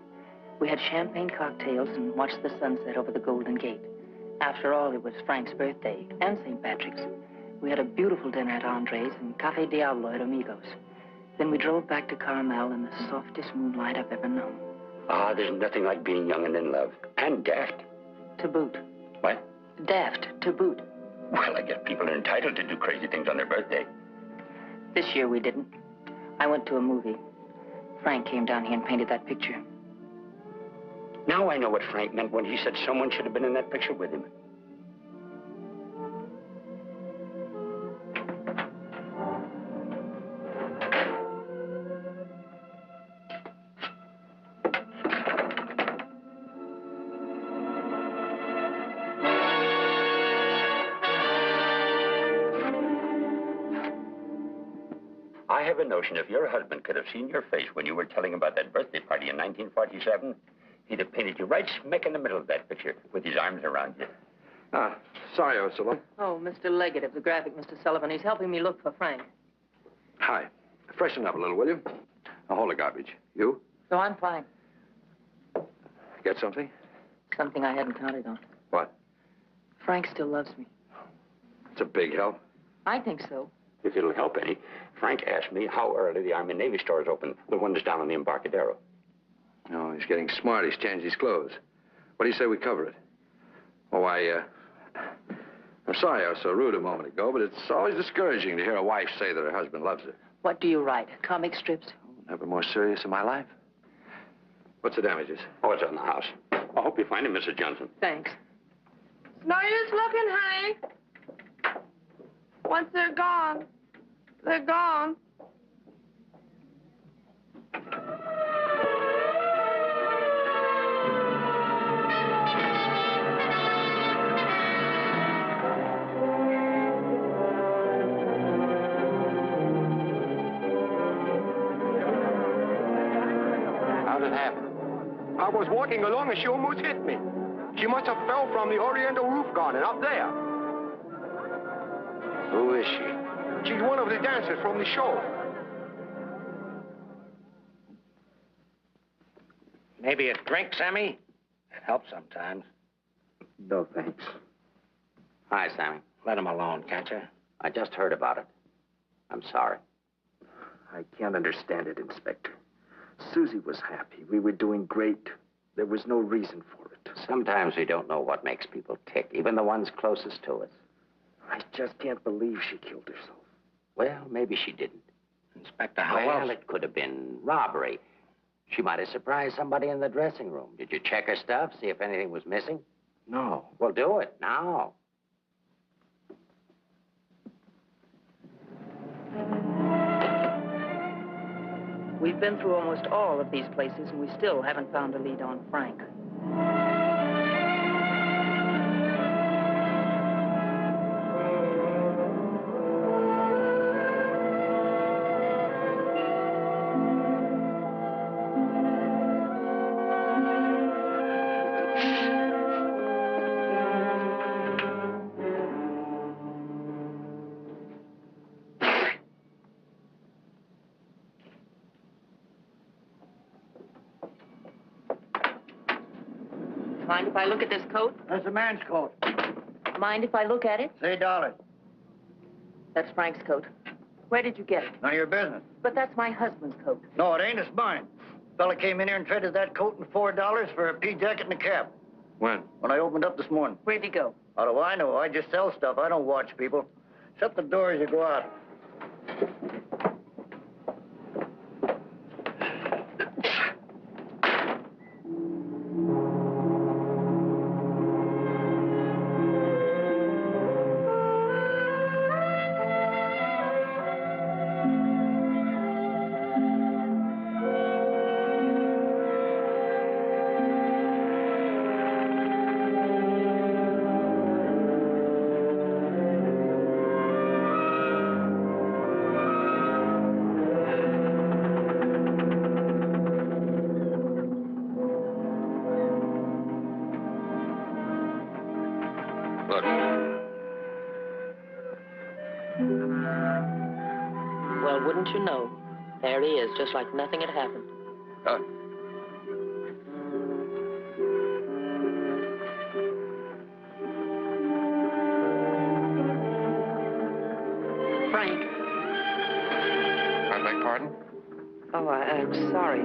We had champagne cocktails and watched the sunset over the Golden Gate. After all, it was Frank's birthday and St. Patrick's. We had a beautiful dinner at Andre's and Cafe Diablo at Amigos. Then we drove back to Carmel in the softest moonlight I've ever known. Ah, there's nothing like being young and in love. And daft. To boot. What? Daft, to boot. Well, I guess people are entitled to do crazy things on their birthday. This year we didn't. I went to a movie. Frank came down here and painted that picture. Now I know what Frank meant when he said someone should have been in that picture with him. I have a notion if your husband could have seen your face when you were telling about that birthday party in 1947, he'd have painted you right smack in the middle of that picture with his arms around you. Sorry I was so long. Oh, Mr. Leggett of the graphic, Mr. Sullivan. He's helping me look for Frank. Hi. Freshen up a little, will you? Now, hold the garbage. You? So I'm fine. Get something? Something I hadn't counted on. What? Frank still loves me. It's a big help. I think so. If it'll help any, Frank asked me how early the Army and Navy stores open, the one that's down on the Embarcadero. No, he's getting smart. He's changed his clothes. What do you say we cover it? Oh, I'm sorry I was so rude a moment ago, but it's always discouraging to hear a wife say that her husband loves her. What do you write? Comic strips? Never more serious in my life. What's the damages? Oh, it's on the house. I hope you find him, Mrs. Johnson. Thanks. No use looking, honey. Once they're gone, they're gone. How'd it happen? I was walking along and she almost hit me. She must have fell from the Oriental roof garden up there. Who is she? She's one of the dancers from the show. Maybe a drink, Sammy? It helps sometimes. No, thanks. Hi, Sammy. Let him alone, can't you? I just heard about it. I'm sorry. I can't understand it, Inspector. Susie was happy. We were doing great. There was no reason for it. Sometimes we don't know what makes people tick, even the ones closest to us. I just can't believe she killed herself. Well, maybe she didn't. Inspector, how Well, else? it could have been robbery. She might have surprised somebody in the dressing room. Did you check her stuff, see if anything was missing? No. Well, do it now. We've been through almost all of these places, and we still haven't found a lead on Frank. Mind if I look at this coat? That's a man's coat. Mind if I look at it? Say $3. That's Frank's coat. Where did you get it? None of your business. But that's my husband's coat. No, it ain't. It's mine. Fella came in here and traded that coat and $4 for a pea jacket and a cap. When? When I opened up this morning. Where'd he go? How do I know? I just sell stuff. I don't watch people. Shut the door as you go out. Look. Well, wouldn't you know? There he is, just like nothing had happened. Huh? Frank. I beg pardon? Oh, I'm sorry.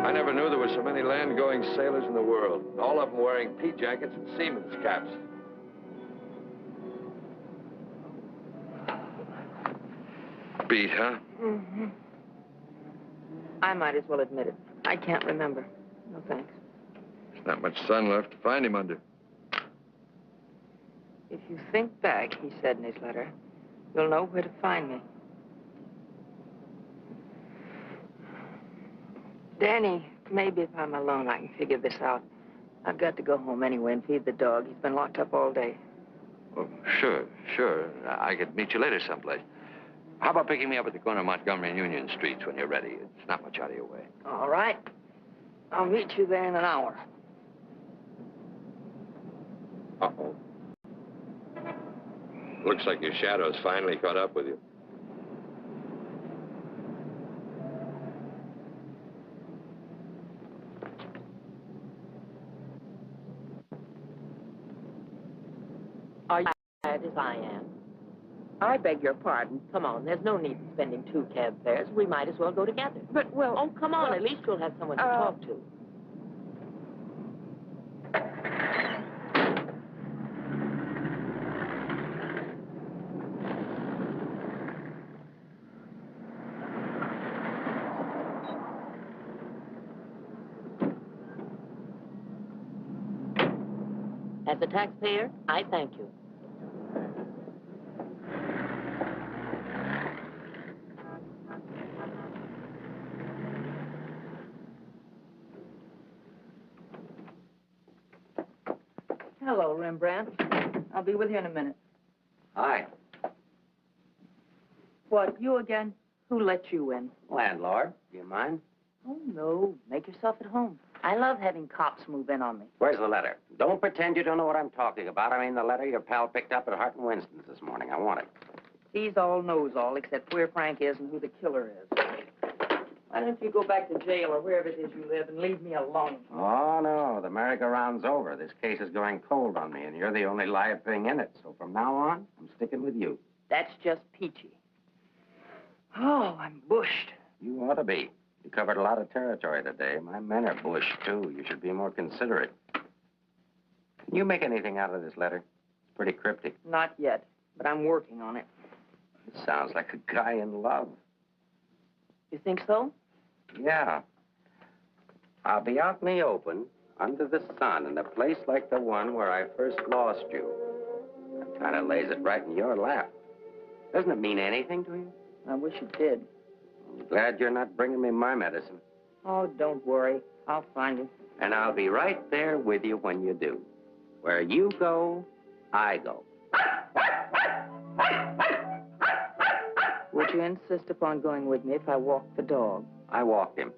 I never knew there were so many land-going sailors in the world. All of them wearing pea jackets and seamen's caps. Beat, huh? Mm-hmm. I might as well admit it. I can't remember. No thanks. There's not much sun left to find him under. If you think back, he said in his letter, you'll know where to find me. Danny, maybe if I'm alone, I can figure this out. I've got to go home anyway and feed the dog. He's been locked up all day. Oh, sure. I could meet you later someplace. How about picking me up at the corner of Montgomery and Union Streets when you're ready? It's not much out of your way. All right. I'll meet you there in an hour. Uh-oh. Looks like your shadow's finally caught up with you. Are you tired as I am? I beg your pardon. Come on, there's no need in spending 2 cab fares. We might as well go together. But, well... Oh, come on, at least you'll have someone to talk to. As a taxpayer, I thank you. Hello, Rembrandt. I'll be with you in a minute. Hi. What, you again? Who let you in? Landlord, do you mind? Oh, no. Make yourself at home. I love having cops move in on me. Where's the letter? Don't pretend you don't know what I'm talking about. I mean the letter your pal picked up at Hart and Winston's this morning. I want it. He's all knows all, except where Frank is and who the killer is. Why don't you go back to jail or wherever it is you live and leave me alone? Oh, no. The merry-go-round's over. This case is going cold on me, and you're the only live thing in it. So from now on, I'm sticking with you. That's just peachy. Oh, I'm bushed. You ought to be. You covered a lot of territory today. My men are bushed, too. You should be more considerate. Can you make anything out of this letter? It's pretty cryptic. Not yet, but I'm working on it. It sounds like a guy in love. You think so? Yeah. I'll be out in the open, under the sun, in a place like the one where I first lost you. That kind of lays it right in your lap. Doesn't it mean anything to you? I wish it did. I'm glad you're not bringing me my medicine. Oh, don't worry. I'll find you. And I'll be right there with you when you do. Where you go, I go. Would you insist upon going with me if I walked the dog? I walked him.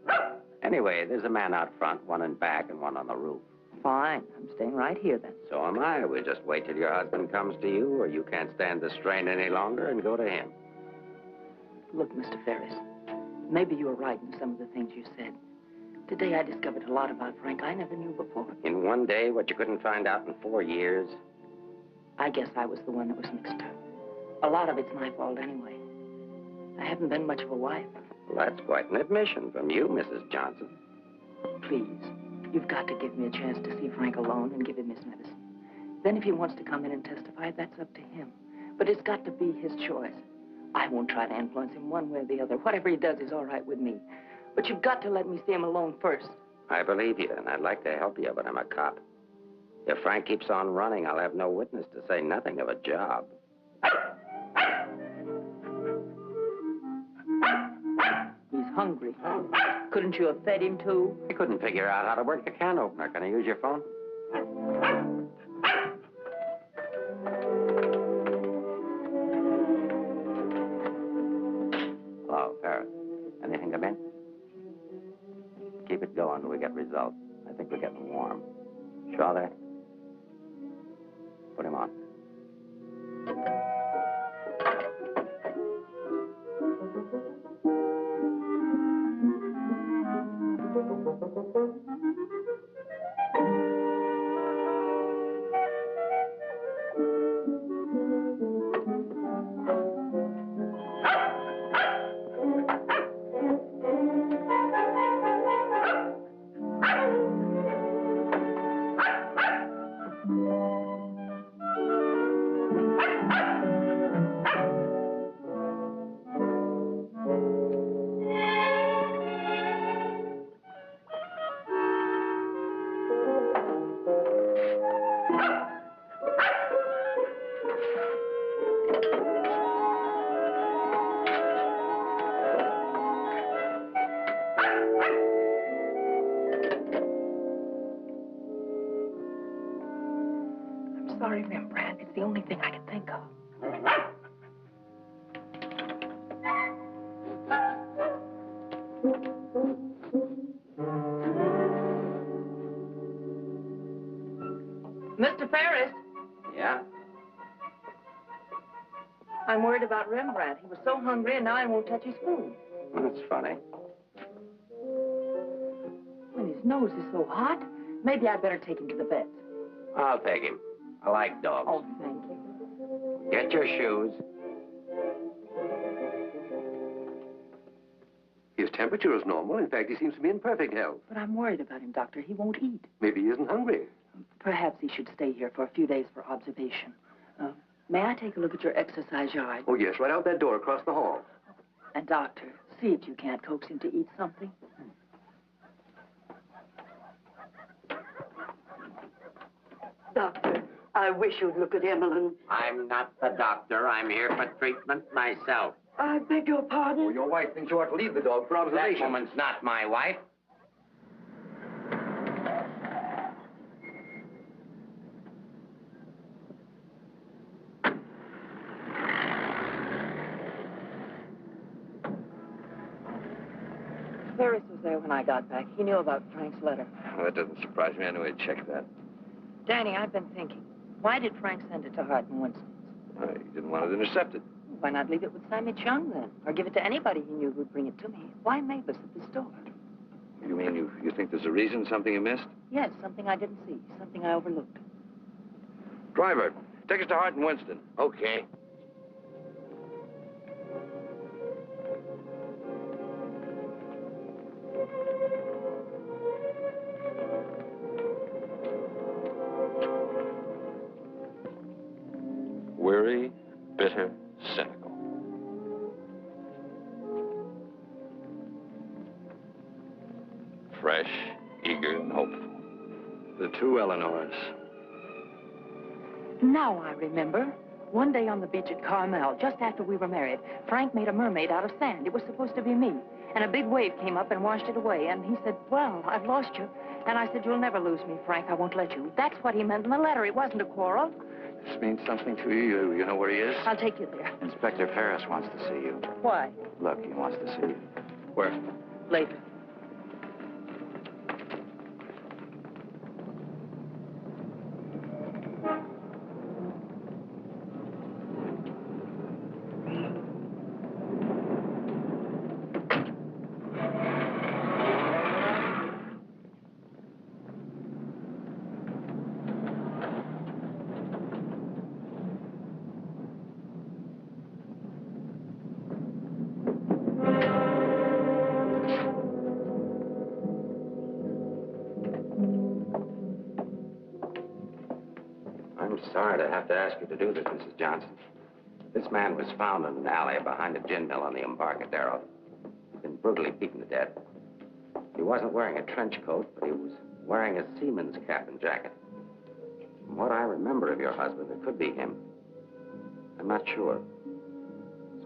Anyway, there's a man out front, one in back and one on the roof. Fine. I'm staying right here, then. So am I. We'll just wait till your husband comes to you, or you can't stand the strain any longer, and go to him. Look, Mr. Ferris, maybe you were right in some of the things you said. Today I discovered a lot about Frank I never knew before. In one day, what you couldn't find out in 4 years? I guess I was the one that was mixed up. A lot of it's my fault anyway. I haven't been much of a wife. Well, that's quite an admission from you, Mrs. Johnson. Please, you've got to give me a chance to see Frank alone and give him his medicine. Then if he wants to come in and testify, that's up to him. But it's got to be his choice. I won't try to influence him one way or the other. Whatever he does is all right with me. But you've got to let me see him alone first. I believe you, and I'd like to help you, but I'm a cop. If Frank keeps on running, I'll have no witness to say nothing of a job. He's hungry. Couldn't you have fed him, too? I couldn't figure out how to work the can opener. Can I use your phone? Hello, Ferris. Anything come in? Keep it going till we get results. I think we're getting warm. Shaw there? Put him on. Sorry, Rembrandt. It's the only thing I can think of. Mr. Ferris. I'm worried about Rembrandt. He was so hungry, and now he won't touch his food. That's funny. When his nose is so hot, maybe I'd better take him to the vet. I'll take him. I like dogs. Oh, thank you. Get your shoes. His temperature is normal. In fact, he seems to be in perfect health. But I'm worried about him, Doctor. He won't eat. Maybe he isn't hungry. Perhaps he should stay here for a few days for observation. May I take a look at your exercise yard? Oh, yes, right out that door across the hall. And, Doctor, see if you can't coax him to eat something. Doctor, I wish you'd look at Emmeline. I'm not the doctor. I'm here for treatment myself. I beg your pardon? Oh, your wife thinks you ought to leave the dog for observation. That woman's not my wife. Ferris was there when I got back. He knew about Frank's letter. Well, that doesn't surprise me. I knew he'd check that. Danny, I've been thinking. Why did Frank send it to Hart and Winston? He didn't want it intercepted. Why not leave it with Sammy Chung, then? Or give it to anybody he knew who'd bring it to me? Why Mavis at the store? You mean you think there's a reason, something you missed? Yes, something I didn't see, something I overlooked. Driver, take us to Hart and Winston. Okay. Weary, bitter, cynical. Fresh, eager, and hopeful. The two Eleanors. Now I remember. One day on the beach at Carmel, just after we were married, Frank made a mermaid out of sand. It was supposed to be me. And a big wave came up and washed it away. And he said, well, I've lost you. And I said, you'll never lose me, Frank. I won't let you. That's what he meant in the letter. It wasn't a quarrel. This means something to you. You know where he is? I'll take you there. Inspector Ferris wants to see you. Why? Look, he wants to see you. Where? Later. I'm sorry to have to ask you to do this, Mrs. Johnson. This man was found in an alley behind a gin mill on the Embarcadero. He'd been brutally beaten to death. He wasn't wearing a trench coat, but he was wearing a seaman's cap and jacket. From what I remember of your husband, it could be him. I'm not sure.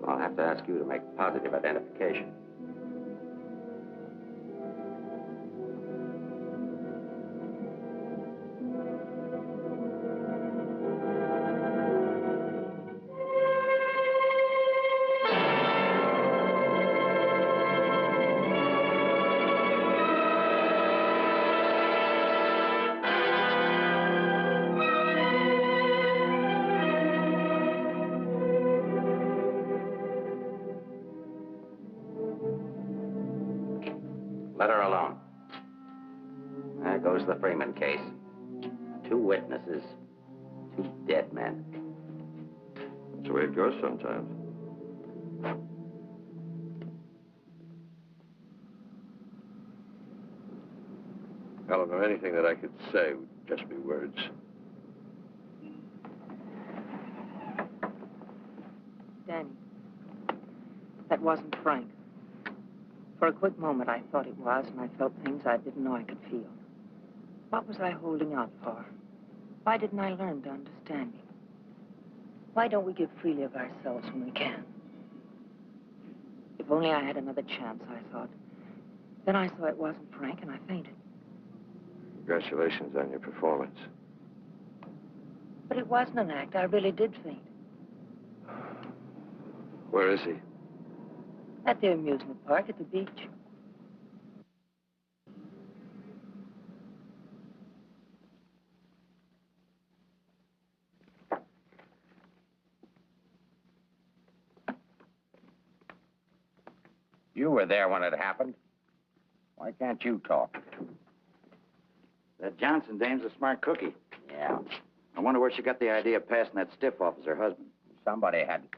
So I'll have to ask you to make positive identification. Let her alone. There goes the Freeman case. 2 witnesses, 2 dead men. That's the way it goes sometimes. Eleanor, anything that I could say would just be words. Danny, that wasn't Frank. For a quick moment, I thought it was, and I felt things I didn't know I could feel. What was I holding out for? Why didn't I learn to understand him? Why don't we give freely of ourselves when we can? If only I had another chance, I thought. Then I saw it wasn't Frank, and I fainted. Congratulations on your performance. But it wasn't an act. I really did faint. Where is he? At the amusement park at the beach. You were there when it happened. Why can't you talk? That Johnson dame's a smart cookie. Yeah. I wonder where she got the idea of passing that stiff off as her husband. Somebody had to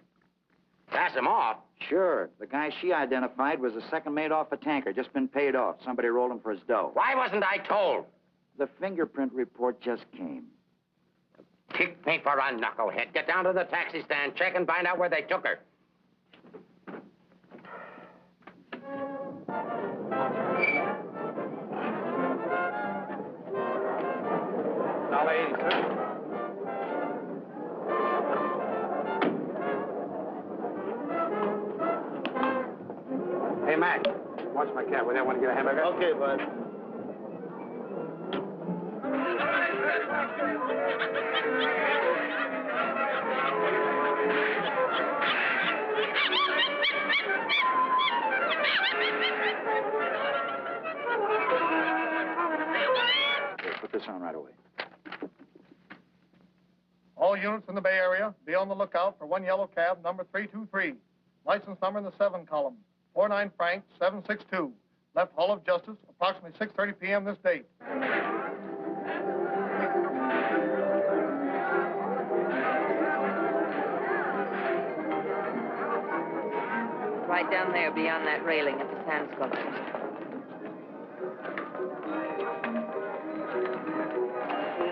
pass him off. Sure. The guy she identified was a second mate off a tanker, just been paid off. Somebody rolled him for his dough. Why wasn't I told? The fingerprint report just came. Kick me for a knucklehead. Get down to the taxi stand, check and find out where they took her. $1.80, sir. Hey, Mac, watch my cab. Will you want to get a hamburger? Okay, bud. Here, put this on right away. All units in the Bay Area, be on the lookout for one yellow cab, number 323. License number in the 7 column, 49 Frank 762. Left Hall of Justice, approximately 6:30 p.m. this date. Right down there beyond that railing at the sand sculptures.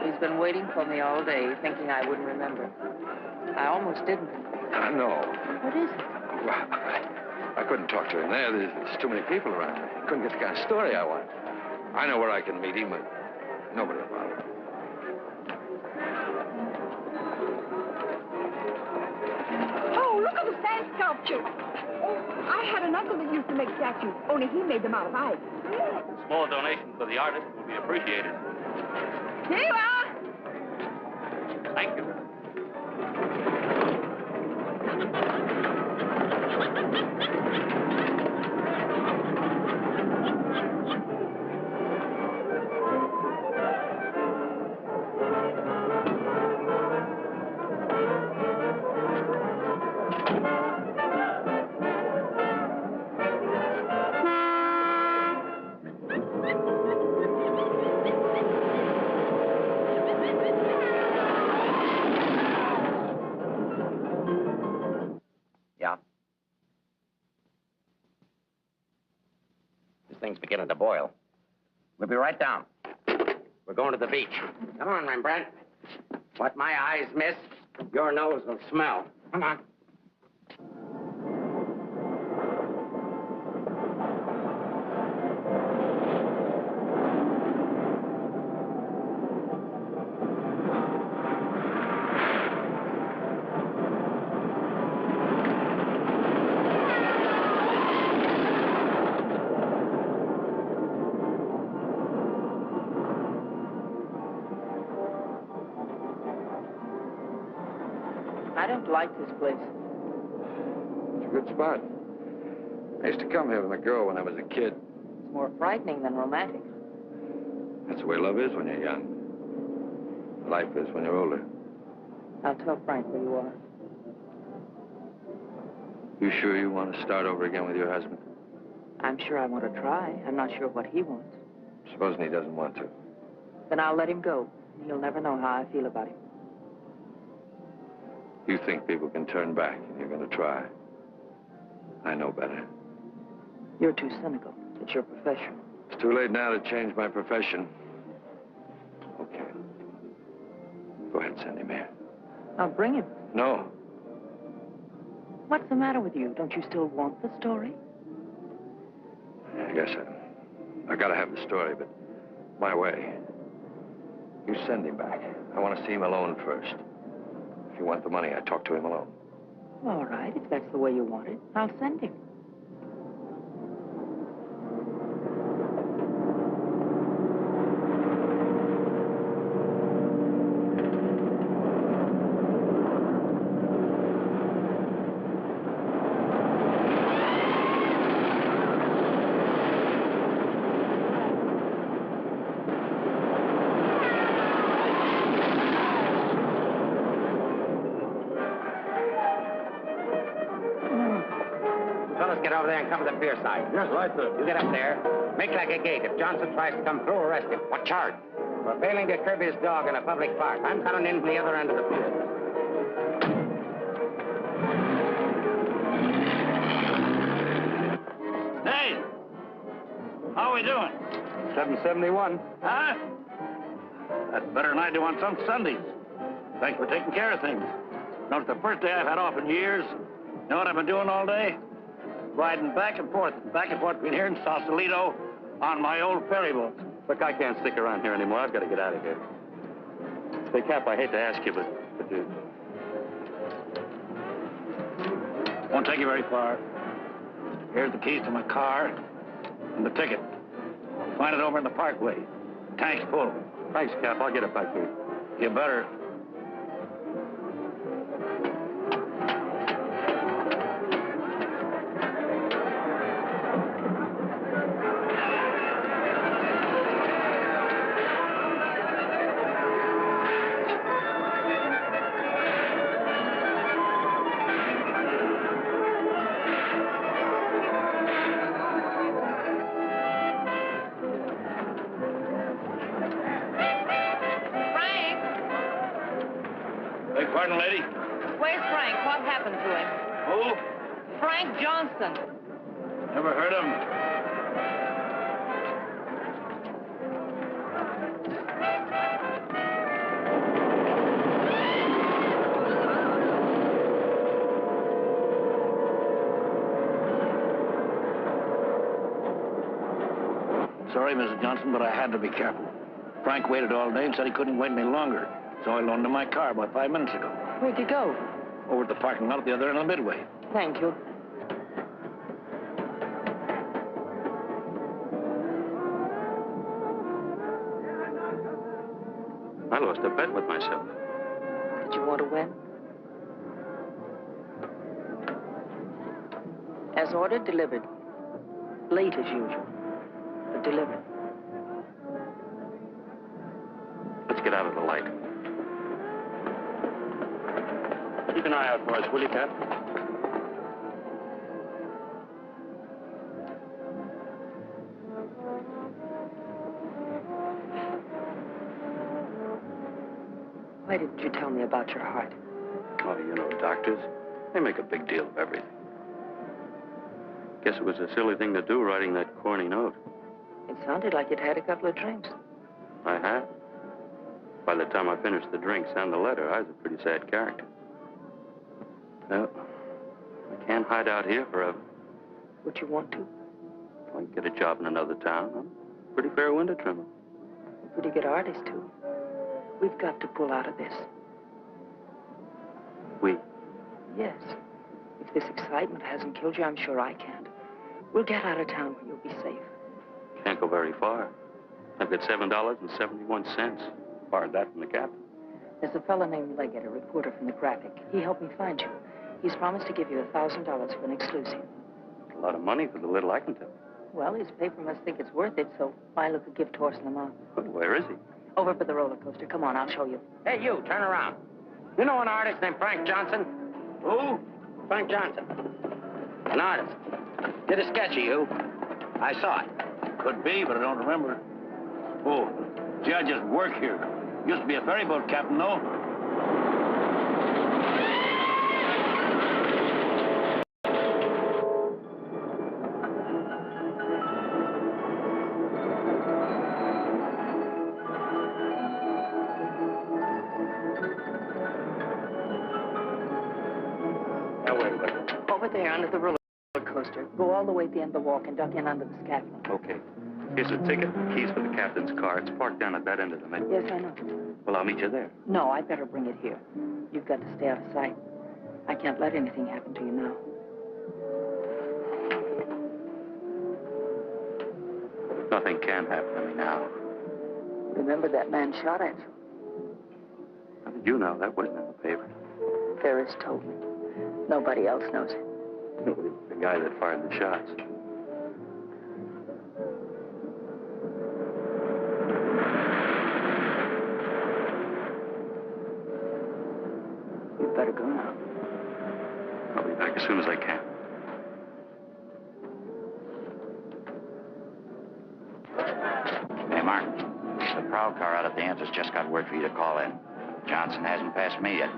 He's been waiting for me all day, thinking I wouldn't remember. I almost didn't. No. What is it? Well, I couldn't talk to him there. There's too many people around. I couldn't get the kind of story I want. I know where I can meet him, but nobody will bother. Oh, look at the sand sculpture. Oh, I had an uncle that used to make statues, only he made them out of ice. Small donation for the artist will be appreciated. Here you are. Thank you. Yeah? This thing's beginning to boil. We'll be right down. We're going to the beach. Come on, Rembrandt. What my eyes miss, your nose will smell. Come on. I don't like this place. It's a good spot. I used to come here with a girl when I was a kid. It's more frightening than romantic. That's the way love is when you're young. Life is when you're older. I'll tell Frank where you are. You sure you want to start over again with your husband? I'm sure I want to try. I'm not sure what he wants. Supposing he doesn't want to. Then I'll let him go. He'll never know how I feel about him. You think people can turn back, and you're going to try. I know better. You're too cynical. It's your profession. It's too late now to change my profession. Okay. Go ahead, send him here. I'll bring him. No. What's the matter with you? Don't you still want the story? I guess I got to have the story, but my way. You send him back. I want to see him alone first. If you want the money, I talk to him alone. All right, if that's the way you want it, I'll send him. fellas get over there and cover the pier side. Yes, right, sir. You get up there. Make like a gate. If Johnson tries to come through, arrest him. What charge? For failing to curb his dog in a public park. I'm coming in from the other end of the pier. Hey! How are we doing? 771. Huh? That's better than I do on some Sundays. Thanks for taking care of things. You know, it's the first day I've had off in years. You know what I've been doing all day? Riding back and forth between here and Sausalito on my old ferry boat. Look, I can't stick around here anymore. I've got to get out of here. Say, Cap, I hate to ask you, but Won't take you very far. Here's the keys to my car and the ticket. Find it over in the parkway. Tank's full. Thanks, Cap. I'll get it back here. You better. Beg pardon, lady? Where's Frank? What happened to him? Who? Frank Johnson. Never heard of him. Sorry, Mrs. Johnson, but I had to be careful. Frank waited all day and said he couldn't wait any longer. So I loaned him my car about 5 minutes ago. Where'd he go? Over at the parking lot at the other end of the Midway. Thank you. I lost a bet with myself. Did you want to win? As ordered, delivered. Late as usual, but delivered. Let's get out of the light. Keep an eye out for us, will you, Cap? Why didn't you tell me about your heart? Oh, you know, doctors, they make a big deal of everything. Guess it was a silly thing to do, writing that corny note. It sounded like you'd had a couple of drinks. I had. By the time I finished the drinks and the letter, I was a pretty sad character. Well, I can't hide out here forever. Would you want to? I can get a job in another town. I'm a pretty fair window trimmer. A pretty good artist, too. We've got to pull out of this. We? Yes. If this excitement hasn't killed you, I'm sure I can't. We'll get out of town where you'll be safe. Can't go very far. I've got $7.71. Borrowed that from the captain. There's a fellow named Leggett, a reporter from the Graphic. He helped me find you. He's promised to give you $1,000 for an exclusive. A lot of money for the little I can tell. Well, his paper must think it's worth it, so why look a gift horse in the mouth? Well, where is he? Over by the roller coaster. Come on, I'll show you. Hey, you, turn around. You know an artist named Frank Johnson? Who? Frank Johnson. An artist. Did a sketch of you. I saw it. Could be, but I don't remember. Oh, gee, I just work here. Used to be a ferry boat captain, though. Over there under the roller coaster. Go all the way to the end of the walk and duck in under the scaffolding. Okay. Here's a ticket and keys for the captain's car. It's parked down at that end of the Midway. Yes, I know. Well, I'll meet you there. No, I'd better bring it here. You've got to stay out of sight. I can't let anything happen to you now. Nothing can happen to me now. Remember that man shot at you? How did you know? That wasn't in the paper. Ferris told me. Nobody else knows it. It was the guy that fired the shots. You'd better go now. I'll be back as soon as I can. prowl car out at the entrance. Just got word for you to call in. Johnson hasn't passed me yet.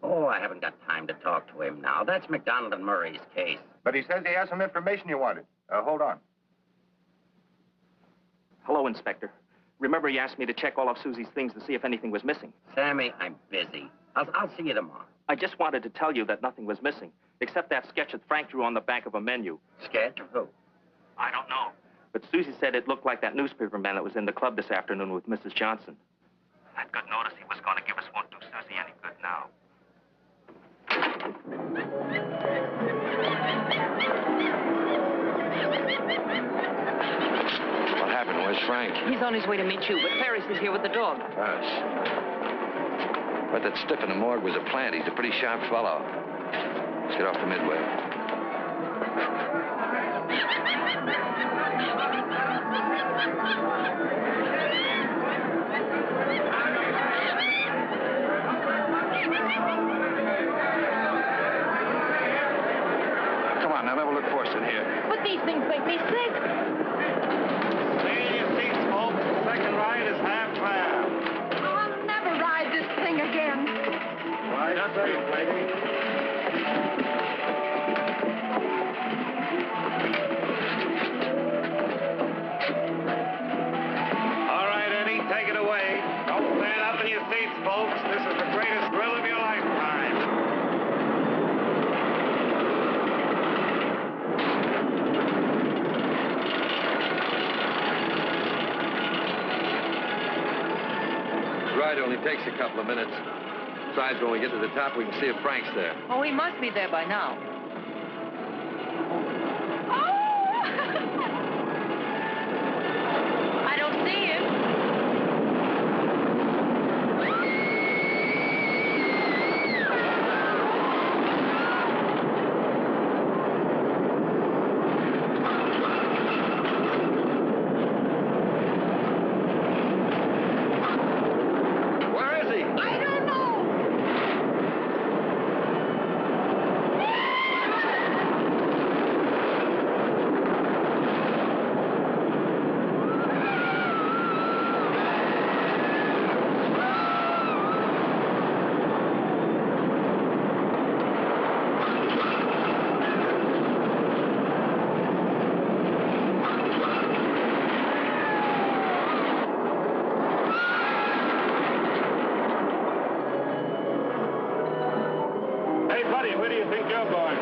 Oh, I haven't got time to talk to him now. That's McDonald and Murray's case. But he says he has some information you wanted. Hold on. Hello, Inspector. Remember you asked me to check all of Susie's things to see if anything was missing. Sammy, I'm busy. I'll see you tomorrow. I just wanted to tell you that nothing was missing, except that sketch that Frank drew on the back of a menu. Sketch of who? I don't know. But Susie said it looked like that newspaper man that was in the club this afternoon with Mrs. Johnson. I'd good notice he was going to give us won't do Susie any good now. What happened? Where's Frank? He's on his way to meet you, but Ferris is here with the dog. But that stiff in the morgue was a plant. He's a pretty sharp fellow. Let's get off the Midway. Come on, now, never look forced in here. But these things make me sick. Stay in your seats, folks. The second ride is half fare. I'll never ride this thing again. Right up there, lady. All right, Eddie, take it away. Don't stand up in your seats, folks. This is the greatest thrill of your lifetime. The ride only takes a couple of minutes. Besides, when we get to the top, we can see if Frank's there. Oh, he must be there by now. I don't see him. Where is he? I don't know. Hey, buddy, where do you think you're going?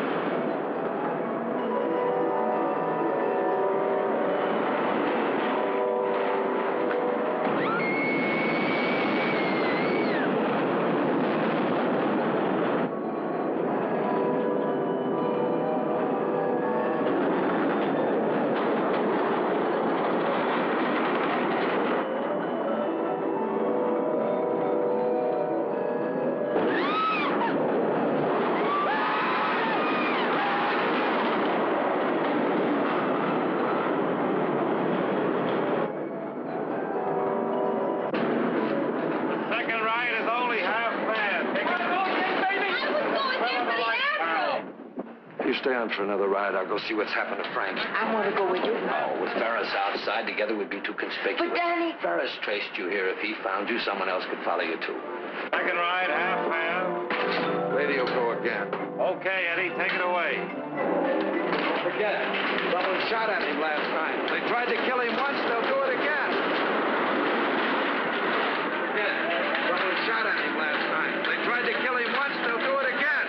The second ride is only half fare. Take it You stay on for another ride. I'll go see what's happened to Frank. I want to go with you. No, with Ferris outside together, we'd be too conspicuous. But, Danny... Ferris traced you here. If he found you, someone else could follow you, too. Second ride, half fare. Radio go again. Okay, Eddie, take it away. Don't forget, someone shot at him last night. They tried to kill him once, they'll do it again. Forget it. Someone shot at him last night. They tried to kill him once, they'll do it again.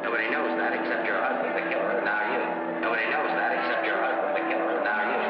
Nobody knows that except your husband, the killer, and now you. Nobody knows that except your husband, the killer, and now you.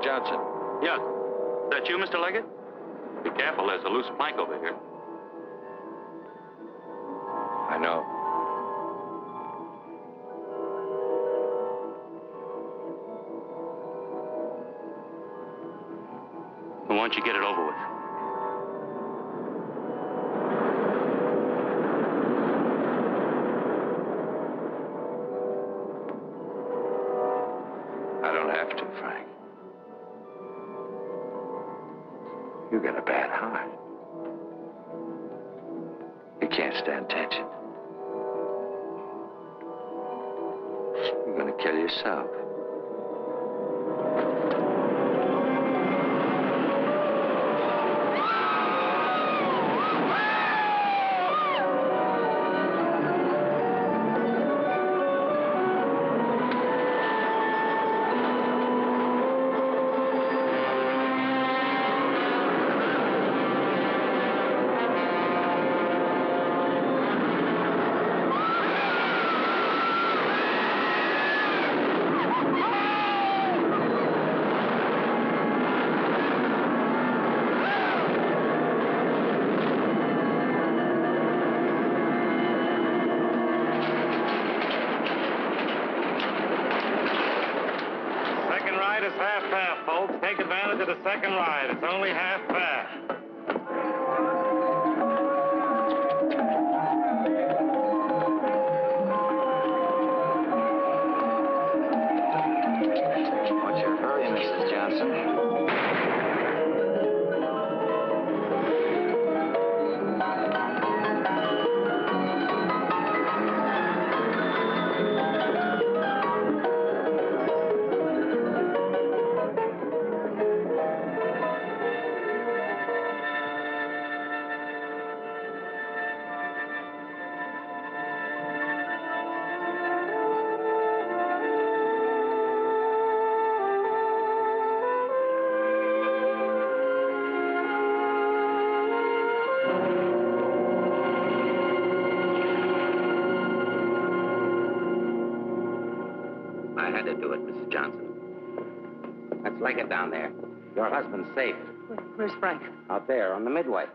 Frank Johnson. Yeah. That you, Mr. Leggett? Be careful, there's a loose plank over here. I know. Why don't you get it over with? I don't have to, Frank. You got a bad heart. You can't stand tension. You're gonna kill yourself. Is half fare, folks. Take advantage of the second ride. It's only half fare. What's your hurry, Mrs. Johnson? I had to do it, Mrs. Johnson. Let's leg it down there. Your husband's safe. Where's Frank? Out there on the midway.